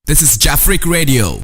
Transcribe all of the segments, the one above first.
This is Jafric Radio.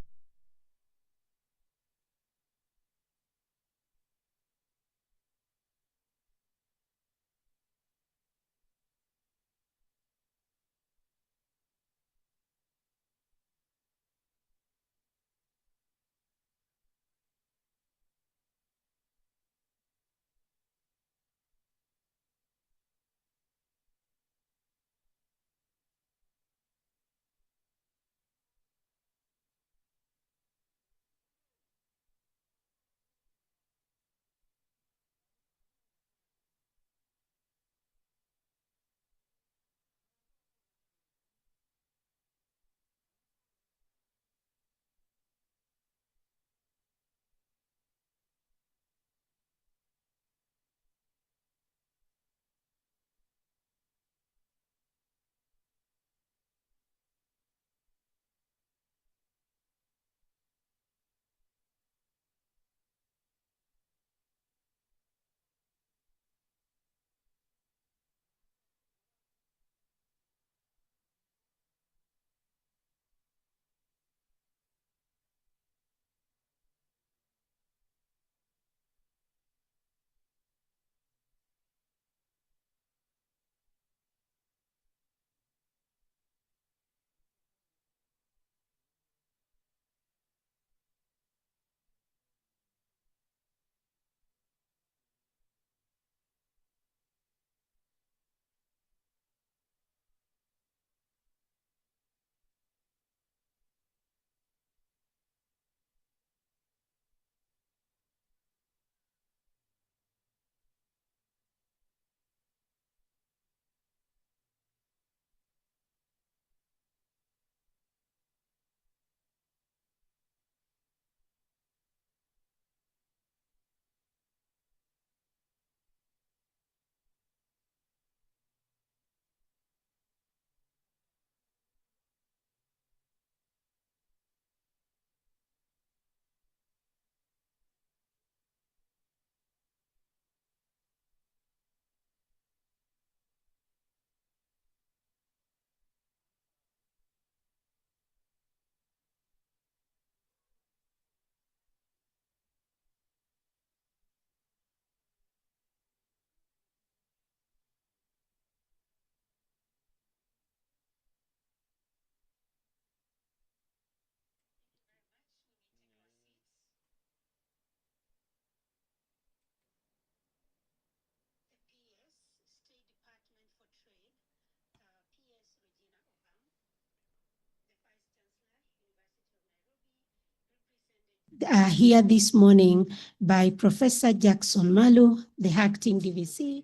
Here this morning by Professor Jackson Malu, the acting DVC.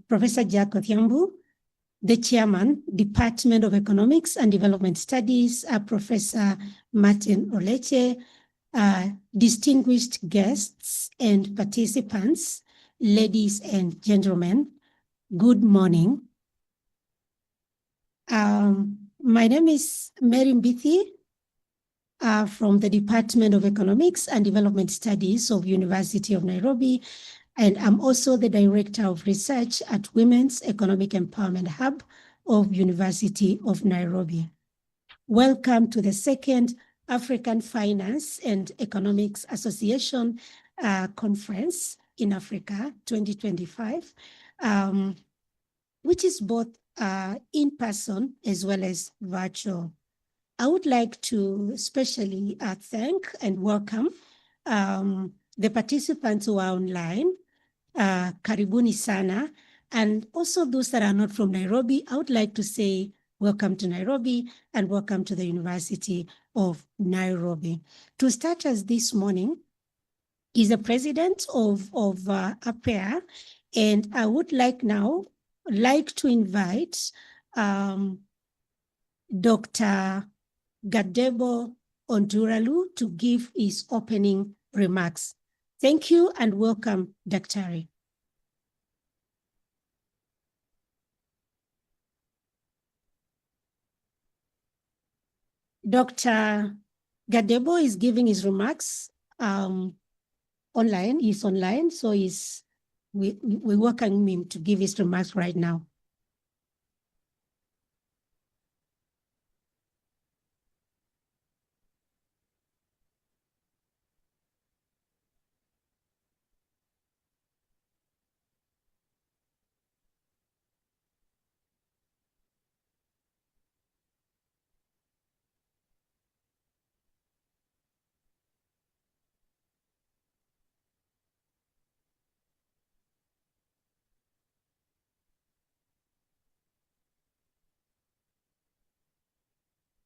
Professor Jack Othiambu, the chairman, Department of Economics and Development Studies, Professor Martin Oleche, distinguished guests and participants, ladies and gentlemen, good morning. My name is Mary Mbithi from the Department of Economics and Development Studies of University of Nairobi, and I'm also the Director of Research at Women's Economic Empowerment Hub of University of Nairobi. Welcome to the second African Finance and Economics Association Conference in Africa 2025, which is both in person as well as virtual. I would like to especially thank and welcome the participants who are online. Karibuni sana. And also those that are not from Nairobi, I would like to say welcome to Nairobi and welcome to the University of Nairobi. To start us this morning is the president of Afea, and I would like to invite Dr. Gadebo Onduralu to give his opening remarks. Thank you and welcome, Dr. Dr. Gadebo is giving his remarks on online. He's online, so we welcome him to give his remarks right now.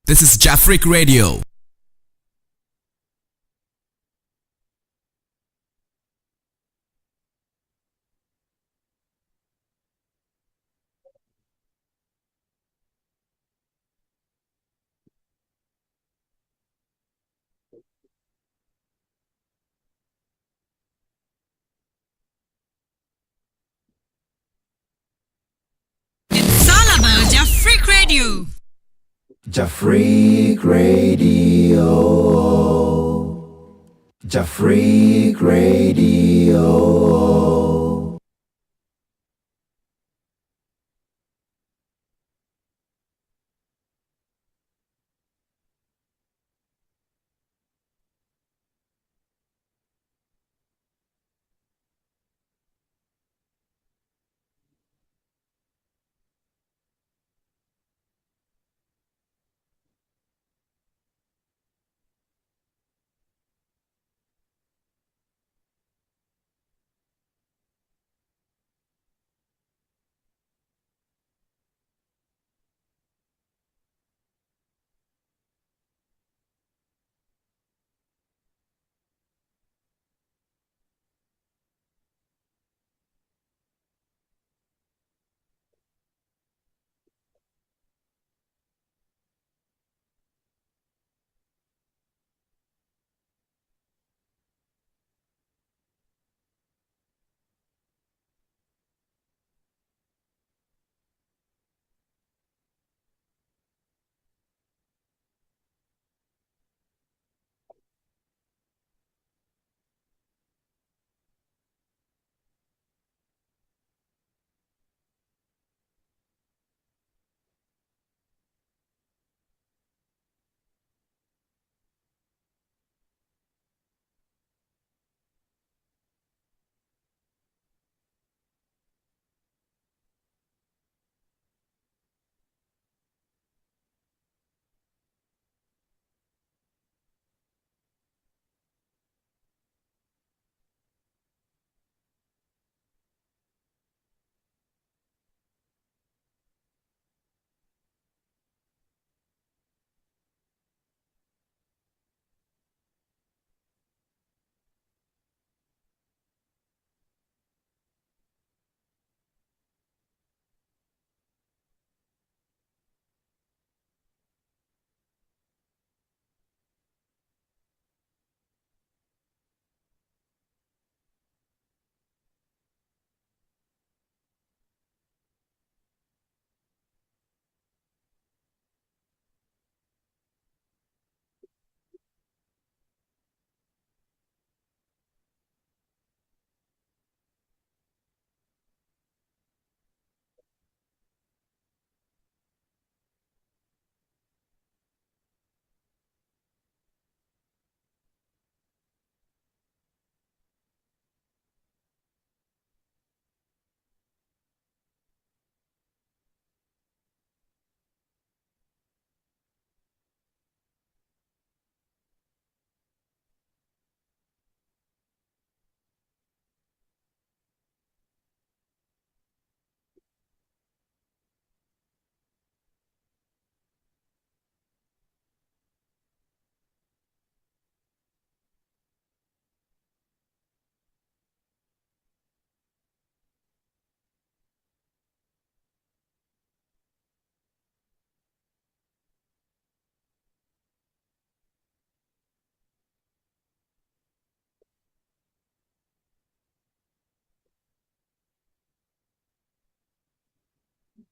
This is Jafric Radio. It's all about Jafric Radio. Jafric Radio. Jafric Radio.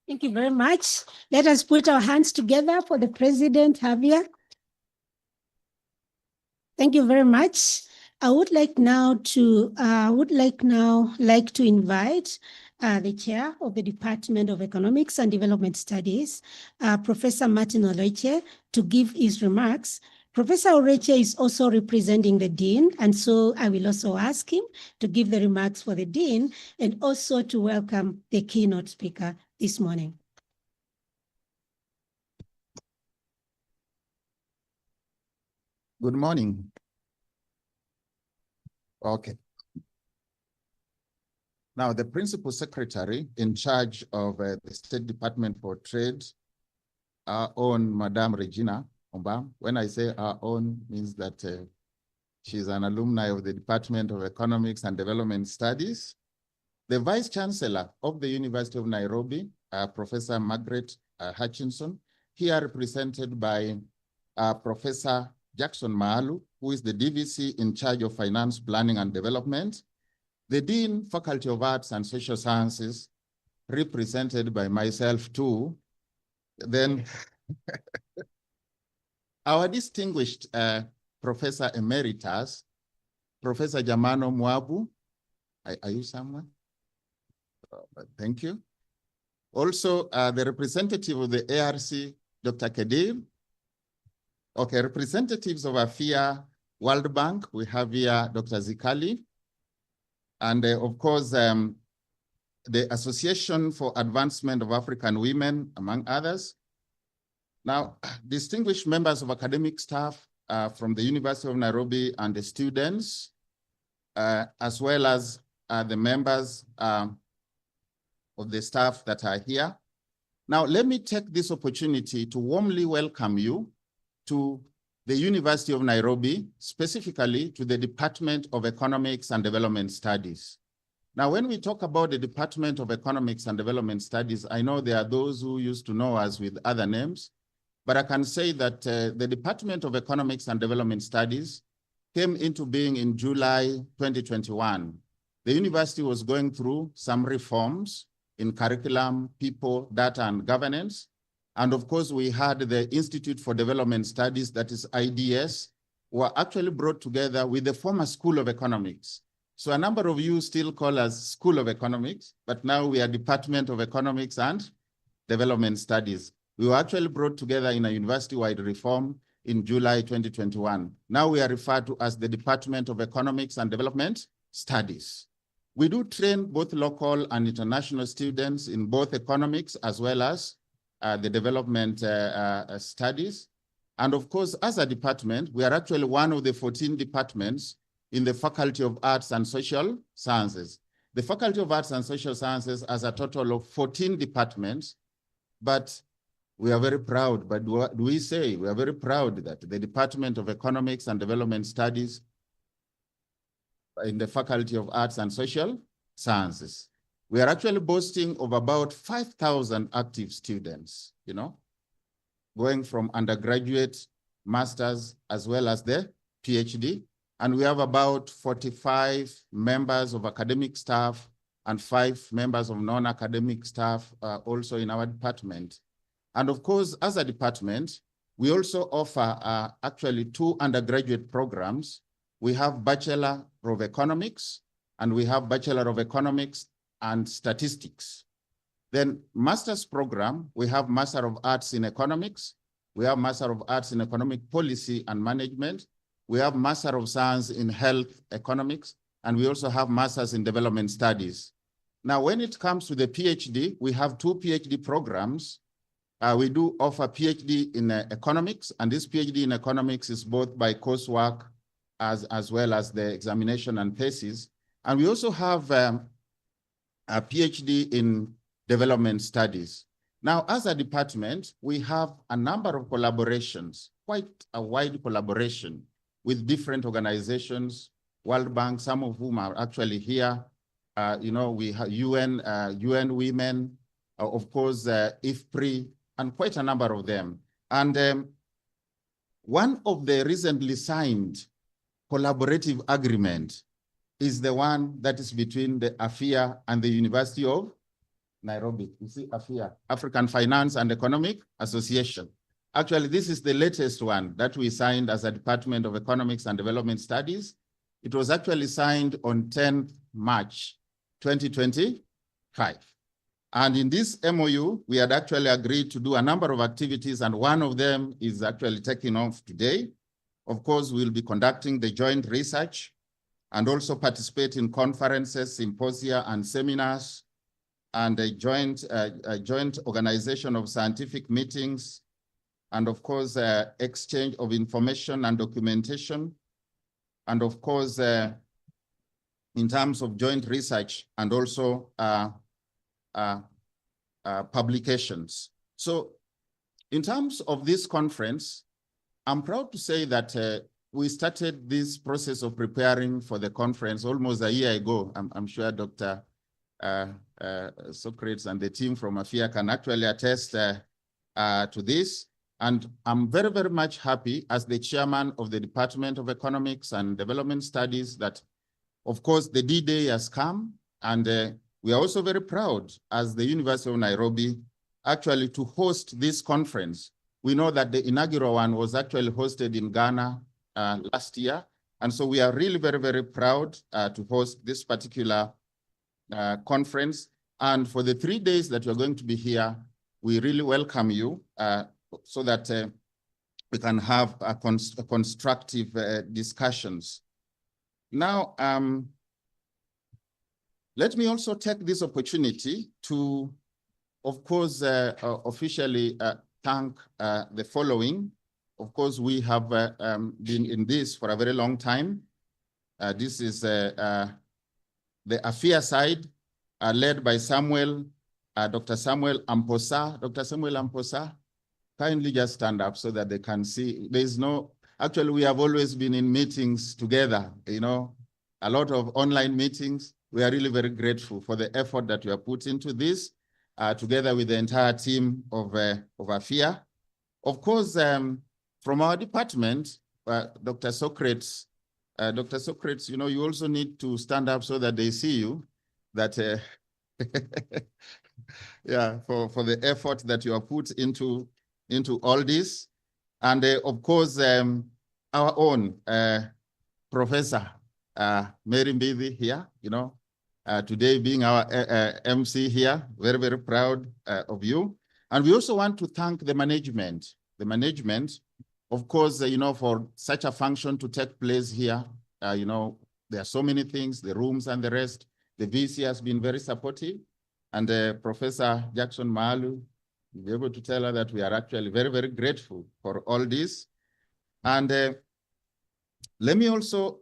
Thank you very much. Let us put our hands together for the President, Javier. Thank you very much. I would like to invite the chair of the Department of Economics and Development Studies, Professor Martin Oleche, to give his remarks. Professor Oleche is also representing the dean, and so I will also ask him to give the remarks for the dean and also to welcome the keynote speaker this morning. Good morning. Okay. Now, the Principal Secretary in charge of the State Department for Trade, our own Madame Regina Ombam. When I say our own, means that she's an alumni of the Department of Economics and Development Studies. The Vice Chancellor of the University of Nairobi, Professor Margaret Hutchinson, here represented by Professor Jackson Maalu, who is the DVC in charge of Finance, Planning and Development. The Dean, Faculty of Arts and Social Sciences, represented by myself too. Then our distinguished Professor Emeritus, Professor Jamano Mwabu. Are you someone? Thank you. Also, the representative of the ARC, Dr. Kedir. Okay, representatives of Afea, World Bank, we have here Dr. Zikali. And of course, the Association for Advancement of African Women, among others. Now, distinguished members of academic staff from the University of Nairobi and the students, as well as the members of the staff that are here. Now, let me take this opportunity to warmly welcome you to the University of Nairobi, specifically to the Department of Economics and Development Studies. Now, when we talk about the Department of Economics and Development Studies, I know there are those who used to know us with other names, but I can say that the Department of Economics and Development Studies came into being in July 2021. The university was going through some reforms in curriculum, people, data, and governance. And of course, we had the Institute for Development Studies, that is IDS, were actually brought together with the former School of Economics. So a number of you still call us School of Economics, but now we are Department of Economics and Development Studies. We were actually brought together in a university-wide reform in July 2021. Now we are referred to as the Department of Economics and Development Studies. We do train both local and international students in both economics as well as the development studies. And of course, as a department, we are actually one of the 14 departments in the Faculty of Arts and Social Sciences. The Faculty of Arts and Social Sciences has a total of 14 departments, but we are very proud. But what do we say? We are very proud that the Department of Economics and Development Studies in the Faculty of Arts and Social Sciences, we are actually boasting of about 5,000 active students, you know, going from undergraduate, masters, as well as the PhD. And we have about 45 members of academic staff and 5 members of non-academic staff also in our department. And of course, as a department, we also offer actually 2 undergraduate programs. We have Bachelor of Economics, and we have Bachelor of Economics and Statistics. Then master's program, we have Master of Arts in Economics, we have Master of Arts in Economic Policy and Management, we have Master of Science in Health Economics, and we also have Masters in Development Studies. Now, when it comes to the PhD, we have 2 PhD programs. We do offer PhD in Economics, and this PhD in Economics is both by coursework as well as the examination and thesis. And we also have a PhD in Development Studies. Now, as a department, we have a number of collaborations, quite a wide collaboration with different organizations, World Bank, some of whom are actually here. You know, we have UN Women, of course, IFPRI, and quite a number of them. And one of the recently signed collaborative agreement is the one that is between the Afea and the University of Nairobi. You see, Afea, African Finance and Economic Association. Actually, this is the latest one that we signed as a Department of Economics and Development Studies. It was actually signed on 10th March 2025. And in this MOU, we had actually agreed to do a number of activities, and one of them is actually taking off today. Of course, we'll be conducting the joint research and also participate in conferences, symposia, and seminars, and a joint organization of scientific meetings, and of course, exchange of information and documentation, and of course, in terms of joint research and also publications. So in terms of this conference, I'm proud to say that we started this process of preparing for the conference almost a year ago. I'm sure Dr. Socrates and the team from Afea can actually attest to this. And I'm very, very much happy as the chairman of the Department of Economics and Development Studies that, of course, the D-Day has come. And we are also very proud as the University of Nairobi actually to host this conference. We know that the inaugural one was actually hosted in Ghana last year. And so we are really very, very proud to host this particular conference. And for the 3 days that you're going to be here, we really welcome you so that we can have a constructive discussions. Now, let me also take this opportunity to, of course, officially thank the following. Of course, we have been in this for a very long time. This is the Afea side, led by Dr. Samuel Amposa. Dr. Samuel Amposa, kindly just stand up so that they can see. There's no, actually, we have always been in meetings together, you know, a lot of online meetings. We are really very grateful for the effort that you have put into this, together with the entire team of Afea. Of course, from our department, Dr. Socrates, you know, you also need to stand up so that they see you, that, yeah, for the effort that you have put into all this. And of course, our own Professor Mary Mbithi here, you know, today being our MC here, very, very proud of you. And we also want to thank the management. The management, of course, you know, for such a function to take place here, you know, there are so many things, the rooms and the rest. The VC has been very supportive. And Professor Jackson Malu, you'll be able to tell her that we are actually very, very grateful for all this. And let me also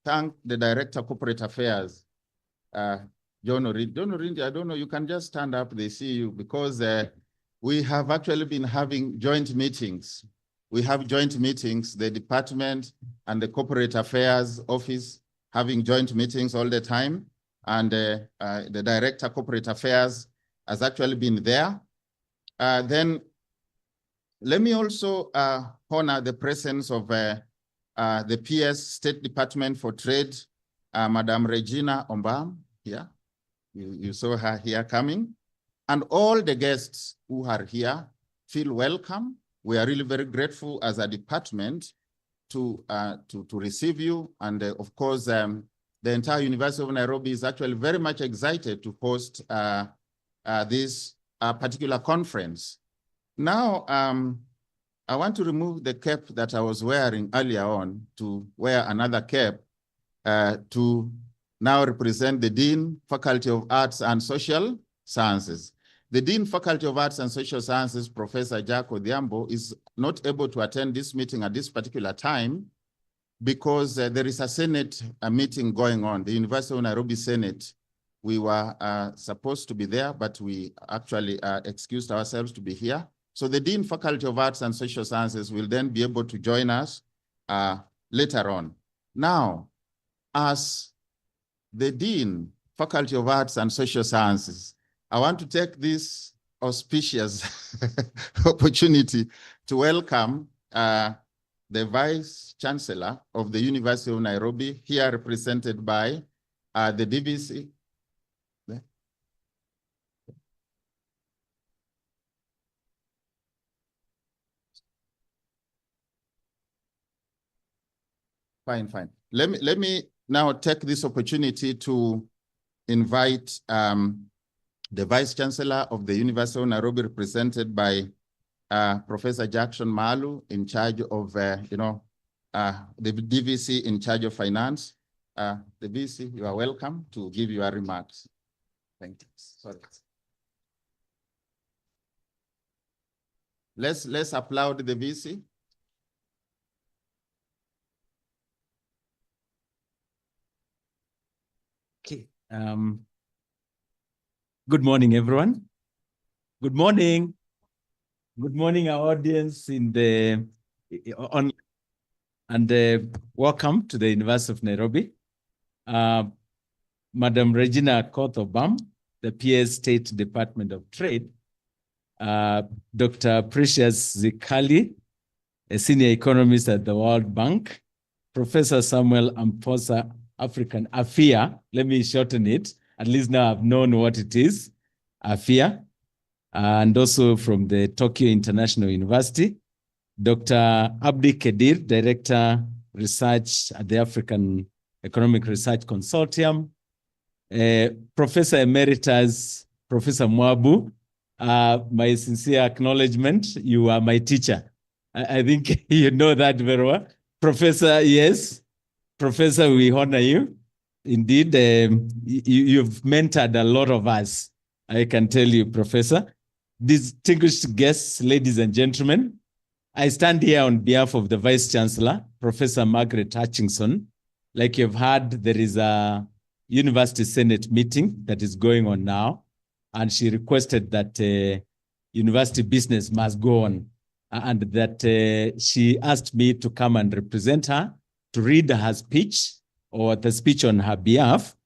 thank the Director of Corporate Affairs, John Orindi. I don't know, you can just stand up, they see you, because we have actually been having joint meetings. We have joint meetings, the department and the Corporate Affairs Office having joint meetings all the time. And the Director of Corporate Affairs has actually been there. Then let me also honor the presence of the PS State Department for Trade, Madam Regina Ombam here. You saw her here coming. And all the guests who are here feel welcome. We are really very grateful as a department to receive you. And of course, the entire University of Nairobi is actually very much excited to host this particular conference. Now, I want to remove the cap that I was wearing earlier on to wear another cap to now represent the Dean, Faculty of Arts and Social Sciences. The Dean, Faculty of Arts and Social Sciences, Professor Jack Odhiambo, is not able to attend this meeting at this particular time because there is a Senate meeting going on, the University of Nairobi Senate. We were supposed to be there, but we actually excused ourselves to be here. So the Dean, Faculty of Arts and Social Sciences will then be able to join us later on. Now, as the Dean, Faculty of Arts and Social Sciences, I want to take this auspicious opportunity to welcome the Vice Chancellor of the University of Nairobi, here represented by the DVC. Fine. Let me now take this opportunity to invite the Vice Chancellor of the University of Nairobi, represented by Professor Jackson Malu, in charge of, the DVC in charge of finance. The VC, you are welcome to give your remarks. Thank you. Sorry. Let's applaud the VC. Okay. Good morning, everyone. Good morning. Good morning, our audience in the on, and welcome to the University of Nairobi. Madam Regina Koth-Obam, the PS State Department of Trade. Dr. Precious Zikali, a senior economist at the World Bank. Professor Samuel Amposa, African Afea. Let me shorten it. At least now I've known what it is. Afea. And also from the Tokyo International University. Dr. Abdi Kedir, Director Research at the African Economic Research Consortium. Professor Emeritus, Professor Mwabu, my sincere acknowledgement, you are my teacher. I think you know that very well. Professor, yes. Professor, we honor you. Indeed, you've mentored a lot of us. I can tell you, Professor. Distinguished guests, ladies and gentlemen, I stand here on behalf of the Vice Chancellor, Professor Margaret Hutchinson. Like you've heard, there is a University Senate meeting that is going on now, and she requested that university business must go on, and that she asked me to come and represent her, to read her speech or the speech on her behalf,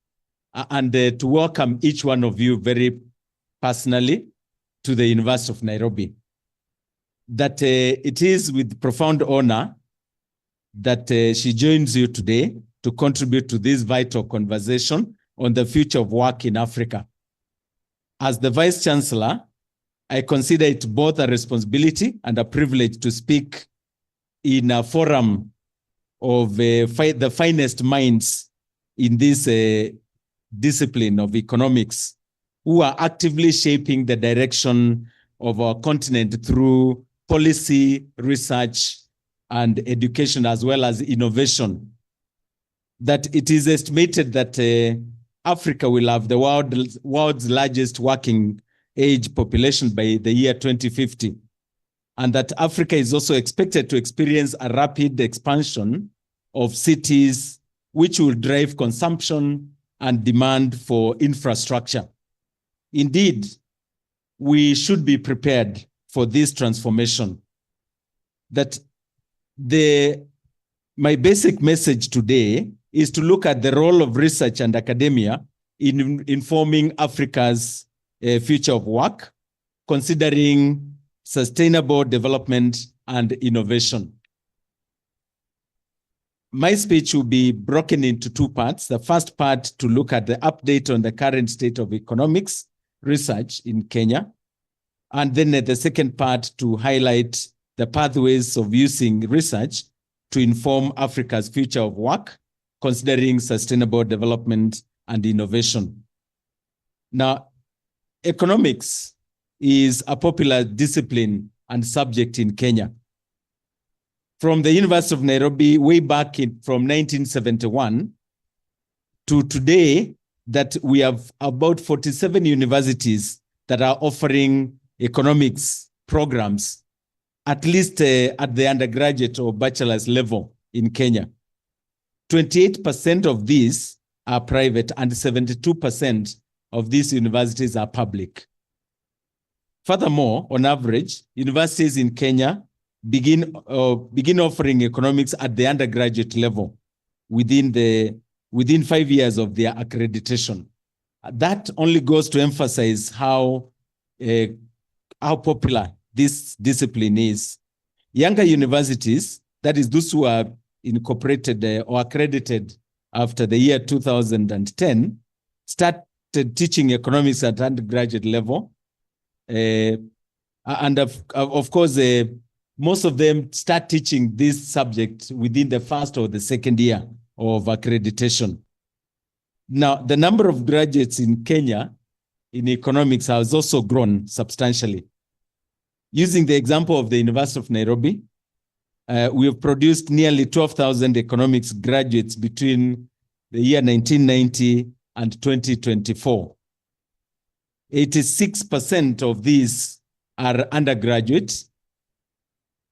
and to welcome each one of you very personally to the University of Nairobi. That it is with profound honor that she joins you today to contribute to this vital conversation on the future of work in Africa. As the Vice Chancellor, I consider it both a responsibility and a privilege to speak in a forum of the finest minds in this discipline of economics, who are actively shaping the direction of our continent through policy, research, and education, as well as innovation. That it is estimated that Africa will have the world's largest working age population by the year 2050. And that Africa is also expected to experience a rapid expansion of cities, which will drive consumption and demand for infrastructure. Indeed, we should be prepared for this transformation. That my basic message today is to look at the role of research and academia in informing Africa's future of work, considering sustainable development and innovation. My speech will be broken into two parts. The first part to look at the update on the current state of economics research in Kenya. And then the second part to highlight the pathways of using research to inform Africa's future of work, considering sustainable development and innovation. Now, economics is a popular discipline and subject in Kenya. From the University of Nairobi, way back from 1971 to today, that we have about 47 universities that are offering economics programs, at least at the undergraduate or bachelor's level in Kenya. 28% of these are private and 72% of these universities are public. Furthermore, on average, universities in Kenya begin offering economics at the undergraduate level within 5 years of their accreditation. That only goes to emphasize how popular this discipline is. Younger universities, that is those who are incorporated or accredited after the year 2010, started teaching economics at undergraduate level. And of course, most of them start teaching this subject within the first or the second year of accreditation. Now, the number of graduates in Kenya in economics has also grown substantially. Using the example of the University of Nairobi, we have produced nearly 12,000 economics graduates between the year 1990 and 2024. 86% of these are undergraduate,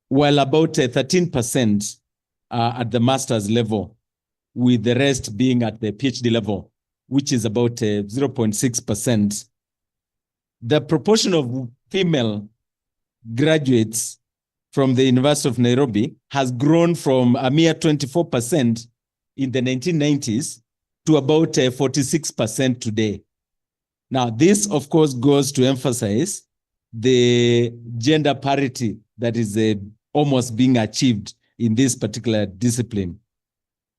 while about 13% are at the master's level, with the rest being at the PhD level, which is about 0.6%. The proportion of female graduates from the University of Nairobi has grown from a mere 24% in the 1990s to about 46% today. Now, this, of course, goes to emphasize the gender parity that is almost being achieved in this particular discipline.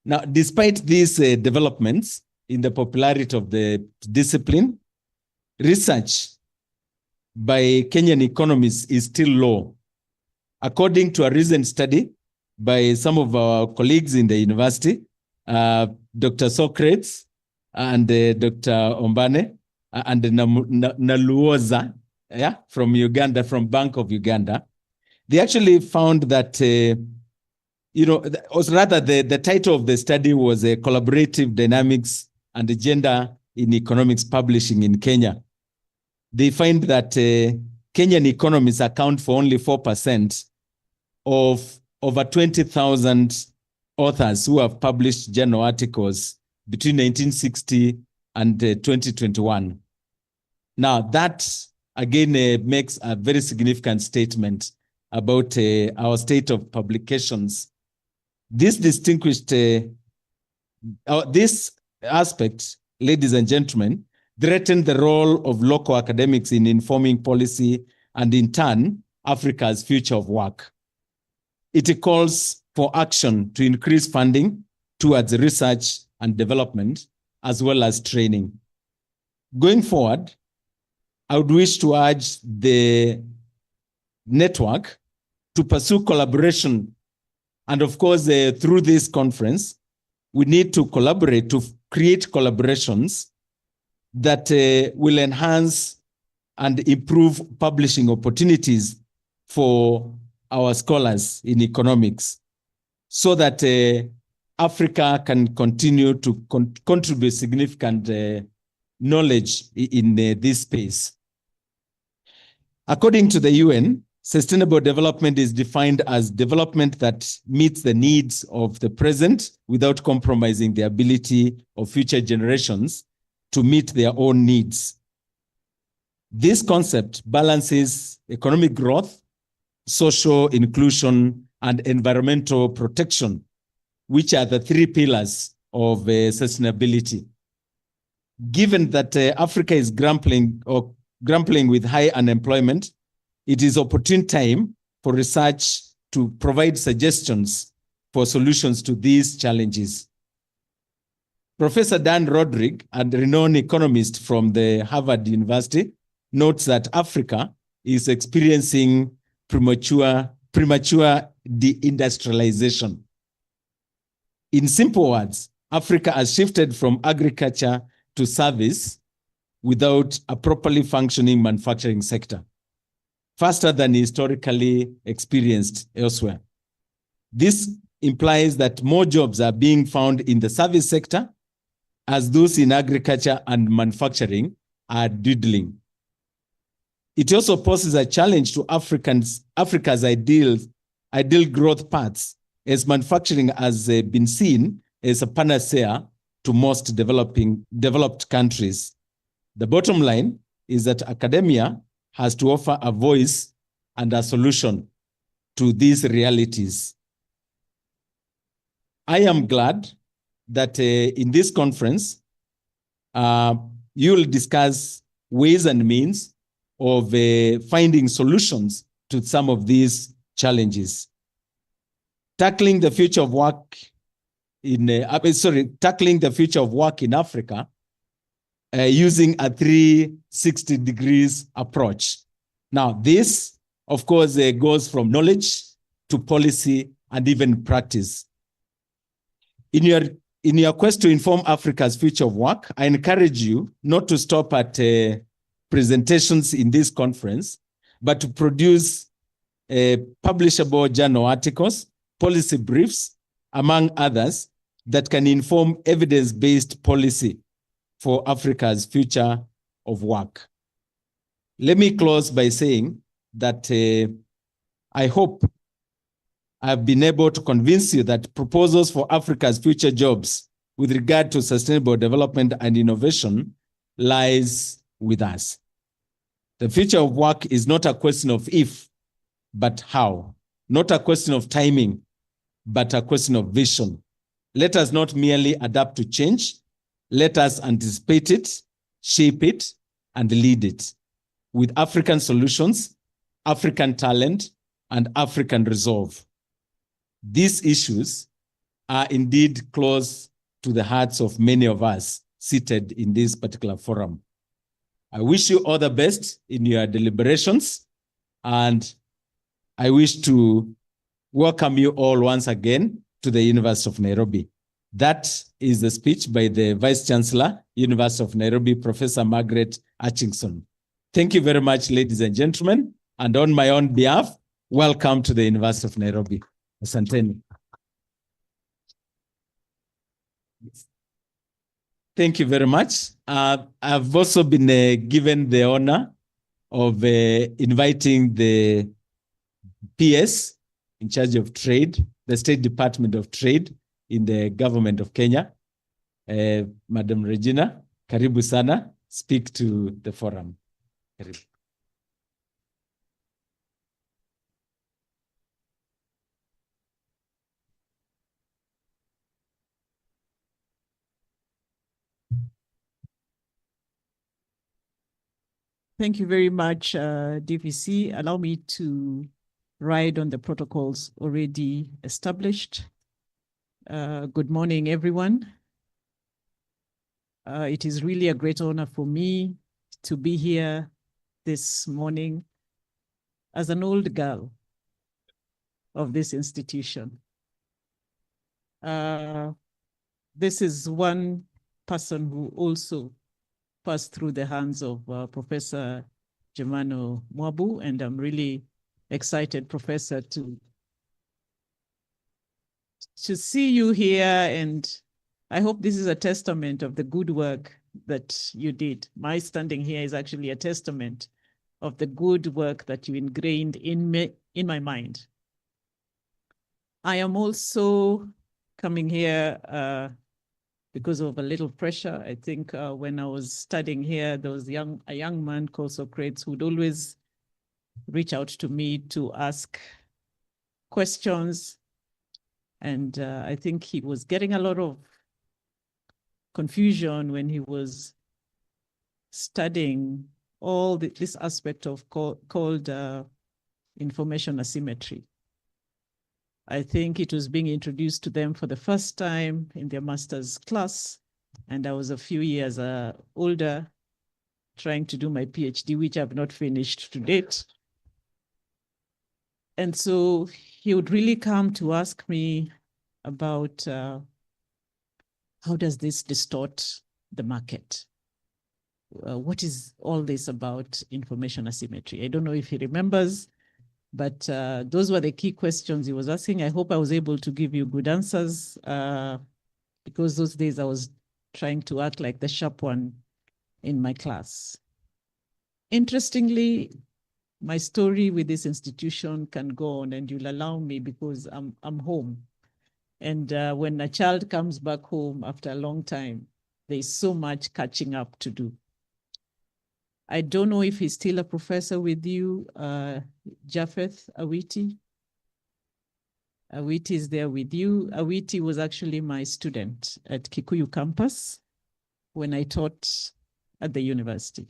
Now, despite these developments in the popularity of the discipline, research by Kenyan economists is still low. According to a recent study by some of our colleagues in the university, Dr. Socrates and Dr. Ombane and Naluoza from Uganda, from Bank of Uganda, they actually found that, the title of the study was Collaborative Dynamics and the Gender in Economics Publishing in Kenya. They find that Kenyan economists account for only 4% of over 20,000 authors who have published journal articles between 1960 and 2021. Now, that again makes a very significant statement about our state of publications. This this aspect, ladies and gentlemen, threatened the role of local academics in informing policy and, in turn, Africa's future of work. It calls for action to increase funding towards research and development, as well as training. Going forward, I would wish to urge the network to pursue collaboration. And of course, through this conference, we need to collaborate to create collaborations that will enhance and improve publishing opportunities for our scholars in economics, so that Africa can continue to contribute significant knowledge in this space. According to the UN, sustainable development is defined as development that meets the needs of the present without compromising the ability of future generations to meet their own needs. This concept balances economic growth, social inclusion, and environmental protection, which are the three pillars of sustainability. Given that Africa is grappling with high unemployment, it is opportune time for research to provide suggestions for solutions to these challenges. Professor Dan Rodrigue, a renowned economist from the Harvard University, notes that Africa is experiencing premature deindustrialization. In simple words, Africa has shifted from agriculture to service without a properly functioning manufacturing sector, faster than historically experienced elsewhere. This implies that more jobs are being found in the service sector, as those in agriculture and manufacturing are dwindling. It also poses a challenge to Africa's ideal growth paths, as manufacturing has been seen as a panacea to most developed countries. The bottom line is that academia has to offer a voice and a solution to these realities. I am glad that in this conference, you will discuss ways and means of finding solutions to some of these challenges. Tackling the future of work in Africa using a 360 degrees approach. Now, this, of course, goes from knowledge to policy and even practice. In your in your quest to inform Africa's future of work, I encourage you not to stop at presentations in this conference, but to produce publishable journal articles, policy briefs, among others, that can inform evidence-based policy for Africa's future of work. Let me close by saying that I hope I've been able to convince you that proposals for Africa's future jobs with regard to sustainable development and innovation lies with us. The future of work is not a question of if, but how. Not a question of timing, but a question of vision. Let us not merely adapt to change. Let us anticipate it, shape it, and lead it with African solutions, African talent, and African resolve. These issues are indeed close to the hearts of many of us seated in this particular forum. I wish you all the best in your deliberations, and I wish to welcome you all once again to the University of Nairobi. That is the speech by the Vice Chancellor, University of Nairobi, Professor Margaret Hutchinson. Thank you very much, ladies and gentlemen, and on my own behalf, welcome to the University of Nairobi. Asanteni. Thank you very much. I've also been given the honor of inviting the PS in charge of trade, the State Department of Trade in the government of Kenya. Madam Regina, karibu sana, speak to the forum. Karibu. Thank you very much, DVC. Allow me to ride on the protocols already established. Good morning, everyone. It is really a great honor for me to be here this morning as an old girl of this institution. This is one person who also passed through the hands of Professor Germano Mwabu, and I'm really excited, Professor, to see you here, and I hope this is a testament of the good work that you did. My standing here is actually a testament of the good work that you ingrained in my mind. I am also coming here because of a little pressure. I think when I was studying here, there was a young man called Socrates who would always reach out to me to ask questions. And I think he was getting a lot of confusion when he was studying all this aspect of called information asymmetry. I think it was being introduced to them for the first time in their master's class, and I was a few years older, trying to do my PhD, which I've not finished to date. And so he would really come to ask me about how does this distort the market? What is all this about information asymmetry? I don't know if he remembers, but those were the key questions he was asking. I hope I was able to give you good answers because those days I was trying to act like the sharp one in my class. Interestingly, my story with this institution can go on, and you'll allow me because I'm home. And when a child comes back home after a long time, there's so much catching up to do. I don't know if he's still a professor with you, Japheth Awiti. Awiti is there with you. Awiti was actually my student at Kikuyu campus when I taught at the university.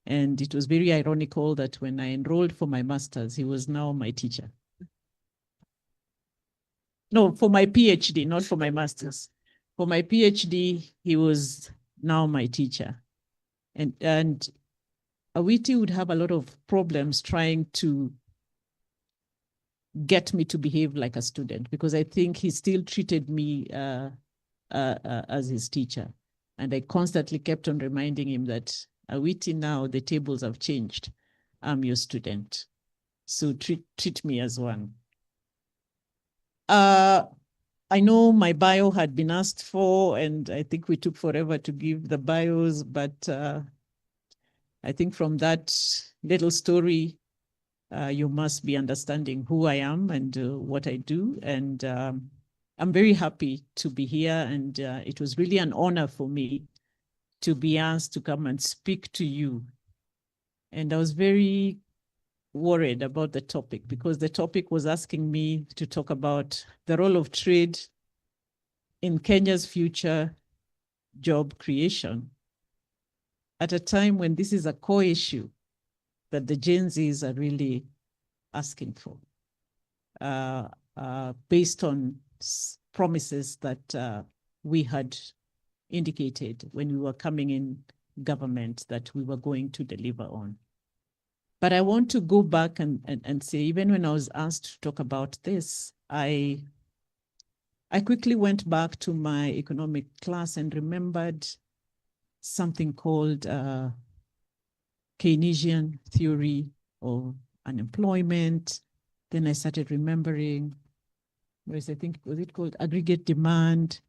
And it was very ironical that when I enrolled for my master's, he was now my teacher. No, for my PhD, not for my master's. For my PhD, he was now my teacher. And Awiti would have a lot of problems trying to get me to behave like a student, because I think he still treated me as his teacher. And I constantly kept on reminding him that, Awiti, now the tables have changed. I'm your student. So treat me as one. I know my bio had been asked for, and I think we took forever to give the bios, but I think from that little story, you must be understanding who I am and what I do. And I'm very happy to be here. And it was really an honor for me to be asked to come and speak to you. And I was very worried about the topic because the topic was asking me to talk about the role of trade in Kenya's future job creation at a time when this is a core issue that the Gen Zs are really asking for, based on promises that we had indicated when we were coming in government that we were going to deliver on. But I want to go back and say, even when I was asked to talk about this, I quickly went back to my economic class and remembered something called Keynesian theory of unemployment. Then I started remembering, I think, was it called aggregate demand,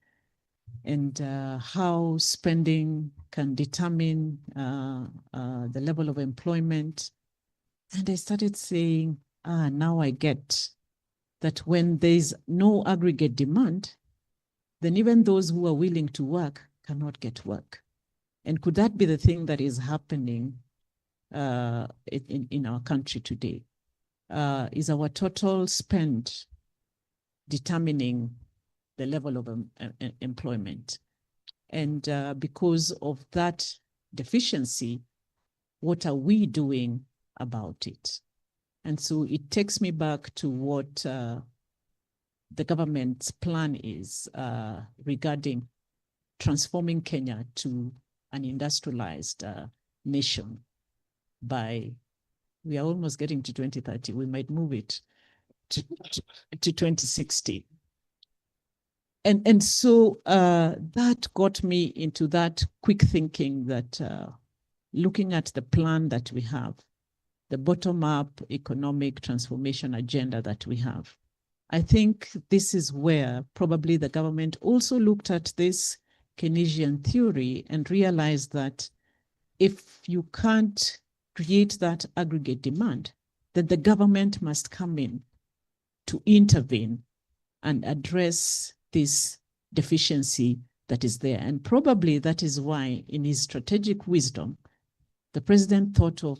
and how spending can determine the level of employment. And I started saying, now I get that when there's no aggregate demand, then even those who are willing to work cannot get work. And could that be the thing that is happening in our country today? Is our total spend determining the level of employment? And because of that deficiency, what are we doing about it? And so it takes me back to what the government's plan is regarding transforming Kenya to an industrialized nation by, we are almost getting to 2030. We might move it to 2060. And so that got me into that quick thinking that looking at the plan that we have, the bottom-up economic transformation agenda that we have, I think this is where probably the government also looked at this Keynesian theory and realized that if you can't create that aggregate demand, then the government must come in to intervene and address this deficiency that is there. And probably that is why, in his strategic wisdom, the president thought of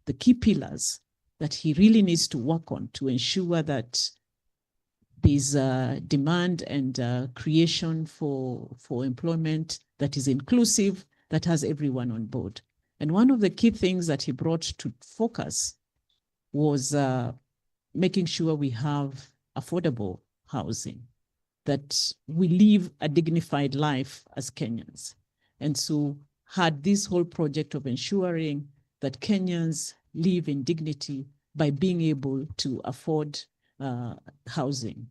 the key pillars that he really needs to work on to ensure that there's demand and creation for employment that is inclusive, that has everyone on board. And one of the key things that he brought to focus was making sure we have affordable housing, that we live a dignified life as Kenyans. And so had this whole project of ensuring that Kenyans live in dignity by being able to afford housing.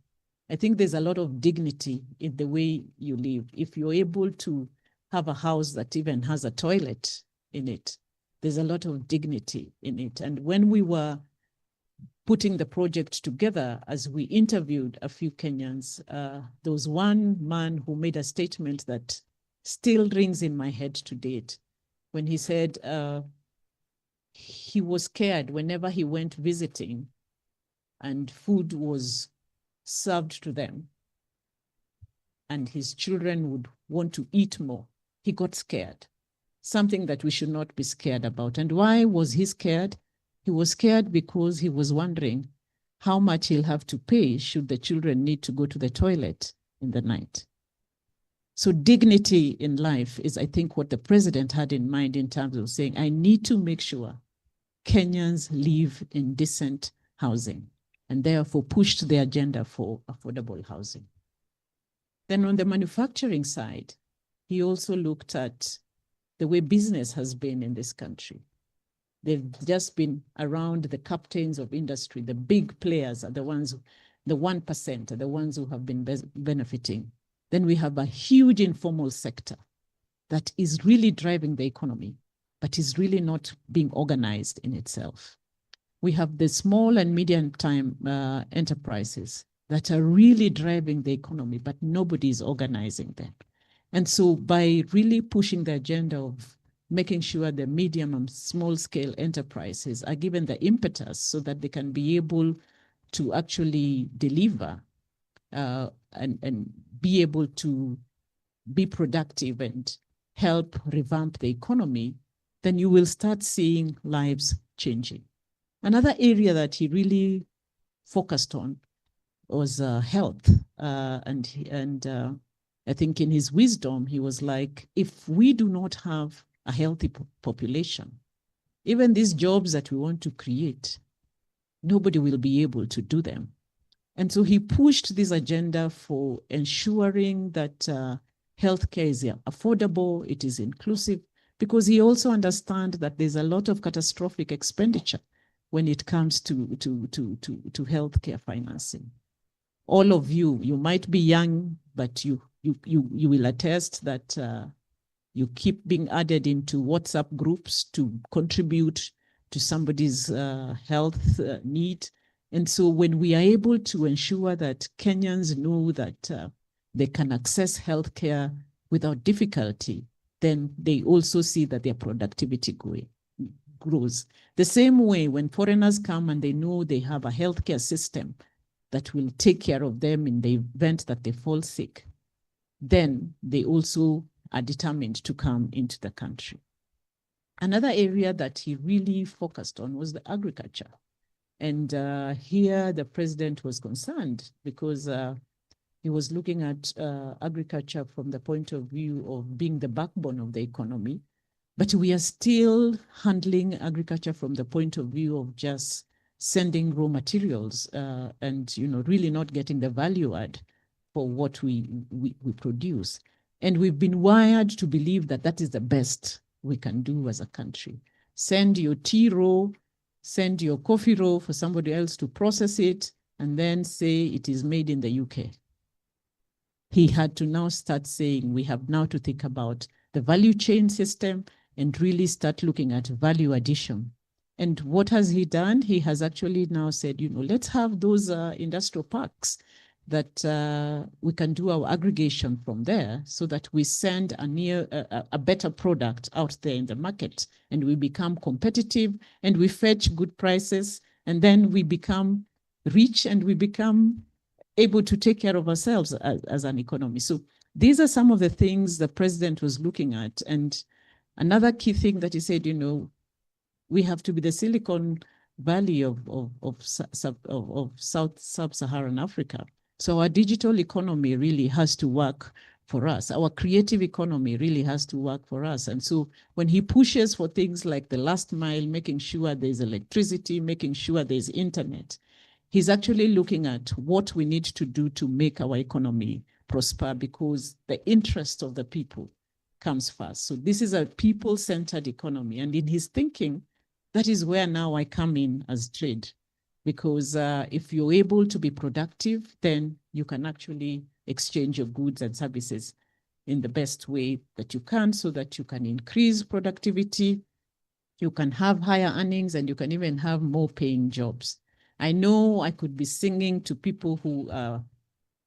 I think there's a lot of dignity in the way you live. If you're able to have a house that even has a toilet in it, there's a lot of dignity in it. And when we were putting the project together, as we interviewed a few Kenyans, there was one man who made a statement that still rings in my head to date, when he said he was scared whenever he went visiting and food was served to them and his children would want to eat more. He got scared, something that we should not be scared about. And why was he scared? He was scared because he was wondering how much he'll have to pay should the children need to go to the toilet in the night. So dignity in life is, I think, what the president had in mind in terms of saying, I need to make sure Kenyans live in decent housing, and therefore pushed the agenda for affordable housing. Then on the manufacturing side, he also looked at the way business has been in this country. They've just been around the captains of industry. The big players are the ones, the 1% are the ones who have been benefiting. then we have a huge informal sector that is really driving the economy, but is really not being organized in itself. We have the small and medium-time enterprises that are really driving the economy, but nobody is organizing them. And so by really pushing the agenda of making sure the medium and small-scale enterprises are given the impetus so that they can be able to actually deliver and be able to be productive and help revamp the economy, then you will start seeing lives changing. Another area that he really focused on was health. And I think in his wisdom, he was like, if we do not have a healthy population, even these jobs that we want to create, nobody will be able to do them. And so he pushed this agenda for ensuring that healthcare is affordable, it is inclusive, because he also understands that there's a lot of catastrophic expenditure when it comes to healthcare financing. All of you might be young, but you will attest that you keep being added into WhatsApp groups to contribute to somebody's health need. And so when we are able to ensure that Kenyans know that they can access healthcare without difficulty, then they also see that their productivity grows. The same way when foreigners come and they know they have a healthcare system that will take care of them in the event that they fall sick, then they also are determined to come into the country. Another area that he really focused on was the agriculture. And here the president was concerned because he was looking at agriculture from the point of view of being the backbone of the economy. But we are still handling agriculture from the point of view of just sending raw materials and really not getting the value add for what we produce. And we've been wired to believe that that is the best we can do as a country. Send your tea raw, send your coffee raw for somebody else to process it, and then say it is made in the UK. He had to now start saying we have now to think about the value chain system and really start looking at value addition. And what has he done? He has actually now said, let's have those industrial parks that we can do our aggregation from there so that we send a better product out there in the market and we become competitive and we fetch good prices and then we become rich and we become able to take care of ourselves as an economy. So these are some of the things the president was looking at. And another key thing that he said, we have to be the Silicon Valley of South Sub-Saharan Africa. So our digital economy really has to work for us. Our creative economy really has to work for us. And so when he pushes for things like the last mile, making sure there's electricity, making sure there's internet, he's actually looking at what we need to do to make our economy prosper because the interest of the people comes first. So this is a people-centered economy. And in his thinking, that is where now I come in as trade. Because if you're able to be productive, then you can actually exchange your goods and services in the best way that you can so that you can increase productivity, you can have higher earnings, and you can even have more paying jobs. I know I could be singing to people who are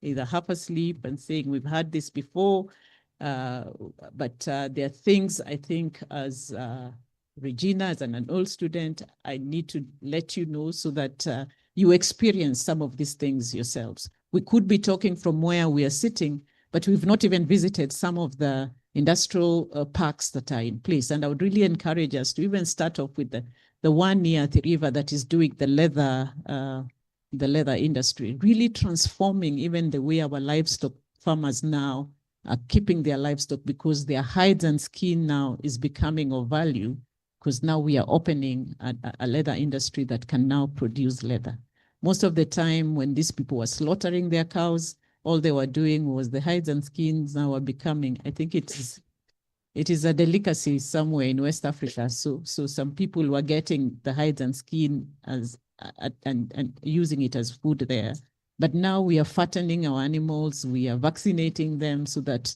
either half asleep and saying we've had this before, but there are things I think as Regina, as an old student, I need to let you know so that you experience some of these things yourselves. We could be talking from where we are sitting, but we've not even visited some of the industrial parks that are in place. And I would really encourage us to even start off with the one near the river that is doing the leather industry, really transforming even the way our livestock farmers now are keeping their livestock because their hides and skin now is becoming of value. Because now we are opening a leather industry that can now produce leather. Most of the time when these people were slaughtering their cows, all they were doing was the hides and skins now are becoming, I think it is a delicacy somewhere in West Africa. So some people were getting the hides and skin and using it as food there. But now we are fattening our animals, we are vaccinating them so that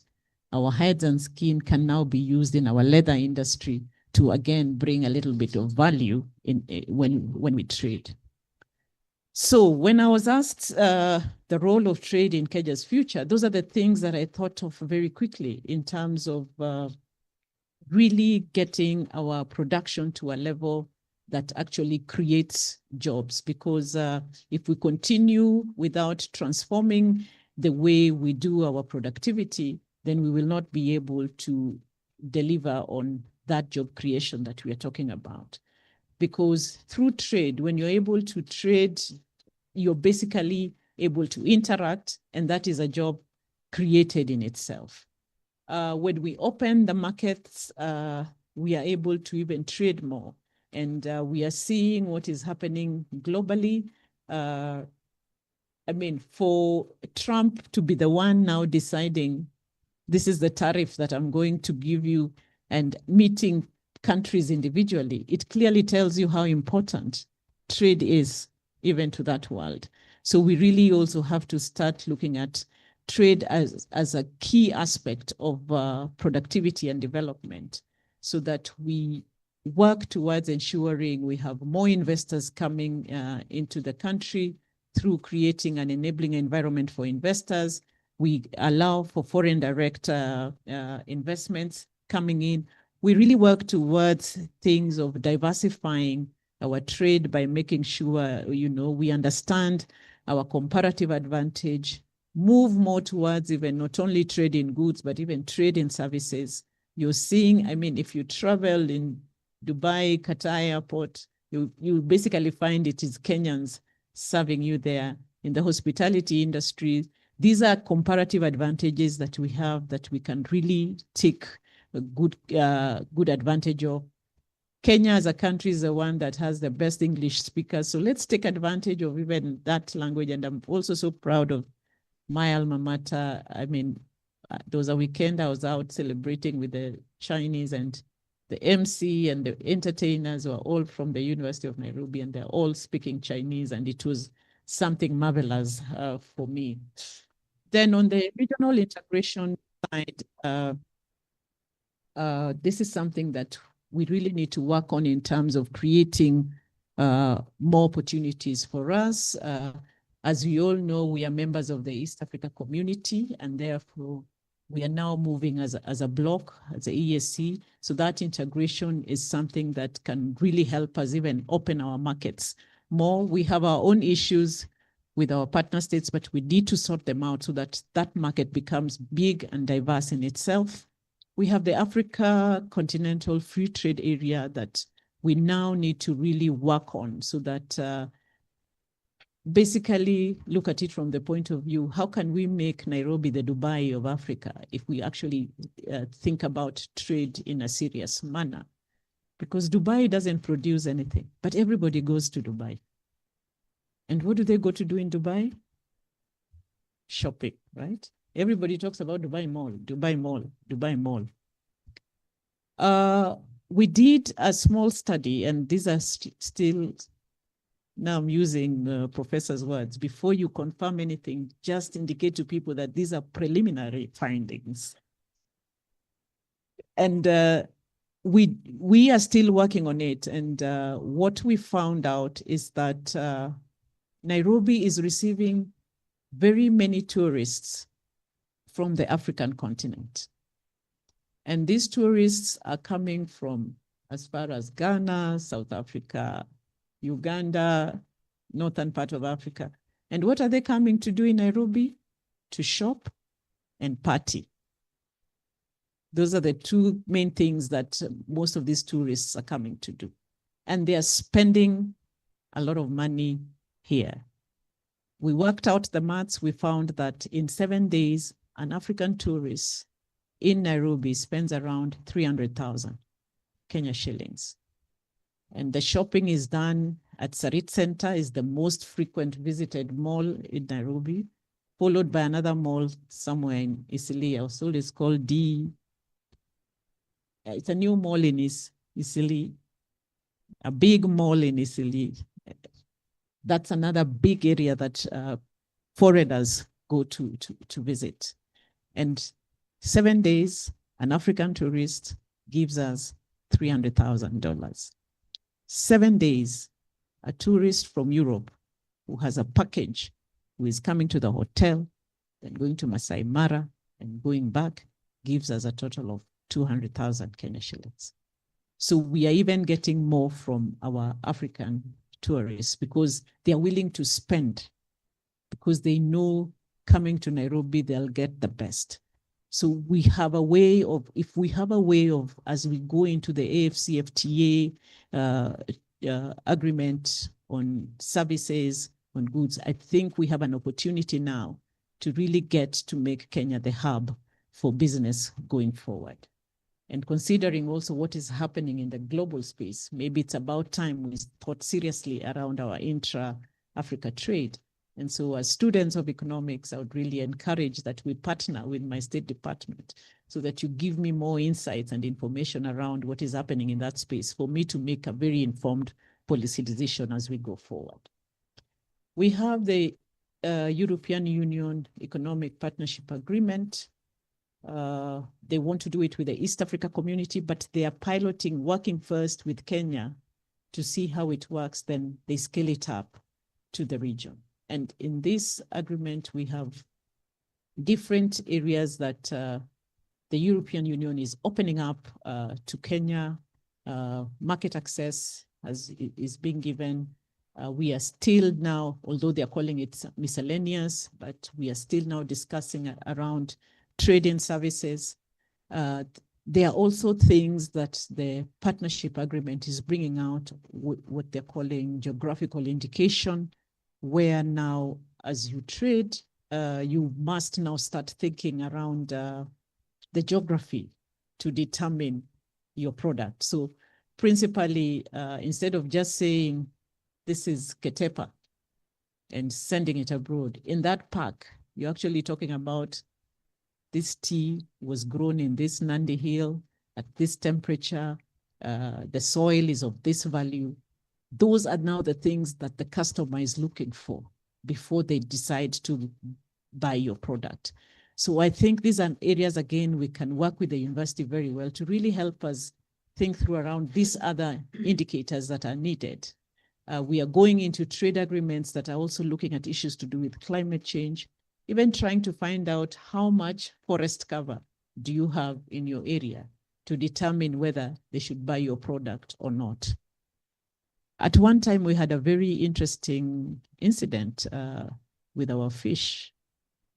our hides and skin can now be used in our leather industry to again bring a little bit of value in when we trade. So when I was asked the role of trade in Kenya's future, those are the things that I thought of very quickly in terms of really getting our production to a level that actually creates jobs. Because if we continue without transforming the way we do our productivity, then we will not be able to deliver on that job creation that we are talking about. Because through trade, when you're able to trade, you're basically able to interact, and that is a job created in itself. When we open the markets, we are able to even trade more. And we are seeing what is happening globally. I mean, for Trump to be the one now deciding, this is the tariff that I'm going to give you, and meeting countries individually, it clearly tells you how important trade is even to that world. So we really also have to start looking at trade as a key aspect of productivity and development, so that we work towards ensuring we have more investors coming into the country through creating an enabling environment for investors. We allow for foreign direct investments coming in. We really work towards things of diversifying our trade by making sure, we understand our comparative advantage, move more towards even not only trade in goods, but even trade in services. You're seeing, I mean, if you travel in Dubai, Qatar airport, you basically find it is Kenyans serving you there. In the hospitality industry, these are comparative advantages that we have that we can really take a good advantage of. Kenya as a country is the one that has the best English speakers. So let's take advantage of even that language. And I'm also so proud of my alma mater. I mean, there was a weekend I was out celebrating with the Chinese, and the MC and the entertainers were all from the University of Nairobi, and they're all speaking Chinese. And it was something marvelous for me. Then on the regional integration side, this is something that we really need to work on in terms of creating more opportunities for us. As we all know, we are members of the East Africa community, and therefore we are now moving as a bloc, as a ESC. So that integration is something that can really help us even open our markets more. We have our own issues with our partner states, but we need to sort them out so that that market becomes big and diverse in itself. We have the Africa Continental Free Trade Area that we now need to really work on, so that basically look at it from the point of view, how can we make Nairobi the Dubai of Africa if we actually think about trade in a serious manner? Because Dubai doesn't produce anything, but everybody goes to Dubai. And what do they go to do in Dubai? Shopping, right? Everybody talks about Dubai Mall, Dubai Mall, Dubai Mall. We did a small study, and these are still, now I'm using professor's words, before you confirm anything, just indicate to people that these are preliminary findings. And we are still working on it. And what we found out is that Nairobi is receiving very many tourists from the African continent. And these tourists are coming from as far as Ghana, South Africa, Uganda, northern part of Africa. And what are they coming to do in Nairobi? To shop and party. Those are the two main things that most of these tourists are coming to do. And they are spending a lot of money here. We worked out the maths. We found that in 7 days, an African tourist in Nairobi spends around 300,000 Kenya shillings. And the shopping is done at Sarit Center, is the most frequent visited mall in Nairobi, followed by another mall somewhere in Eastleigh. Also, it's called it's a new mall in Eastleigh, a big mall in Eastleigh. That's another big area that foreigners go to visit. And 7 days, an African tourist gives us $300,000. 7 days, a tourist from Europe who has a package, who is coming to the hotel, then going to Masai Mara and going back, gives us a total of 200,000 Kenya shillings. So we are even getting more from our African tourists because they are willing to spend, because they know coming to Nairobi, they'll get the best. So we have a way of, if we have a way of, as we go into the AFCFTA agreement on services, on goods, I think we have an opportunity now to really get to make Kenya the hub for business going forward. And considering also what is happening in the global space, maybe it's about time we thought seriously around our intra-Africa trade. And so as students of economics, I would really encourage that we partner with my State Department so that you give me more insights and information around what is happening in that space for me to make a very informed policy decision as we go forward. We have the European Union Economic Partnership Agreement. They want to do it with the East Africa community, but they are piloting, working first with Kenya to see how it works, then they scale it up to the region. And in this agreement, we have different areas that the European Union is opening up to Kenya. Market access is being given. We are still now, although they are calling it miscellaneous, but we are still now discussing around trading services. There are also things that the partnership agreement is bringing out, what they're calling geographical indication, where now as you trade, you must now start thinking around the geography to determine your product. So principally, instead of just saying, this is Ketepa and sending it abroad, in that pack, you're actually talking about this tea was grown in this Nandi Hill at this temperature, the soil is of this value. Those are now the things that the customer is looking for before they decide to buy your product. So I think these are areas, again, we can work with the university very well to really help us think through around these other indicators that are needed. We are going into trade agreements that are also looking at issues to do with climate change, even trying to find out how much forest cover do you have in your area to determine whether they should buy your product or not. At one time, we had a very interesting incident with our fish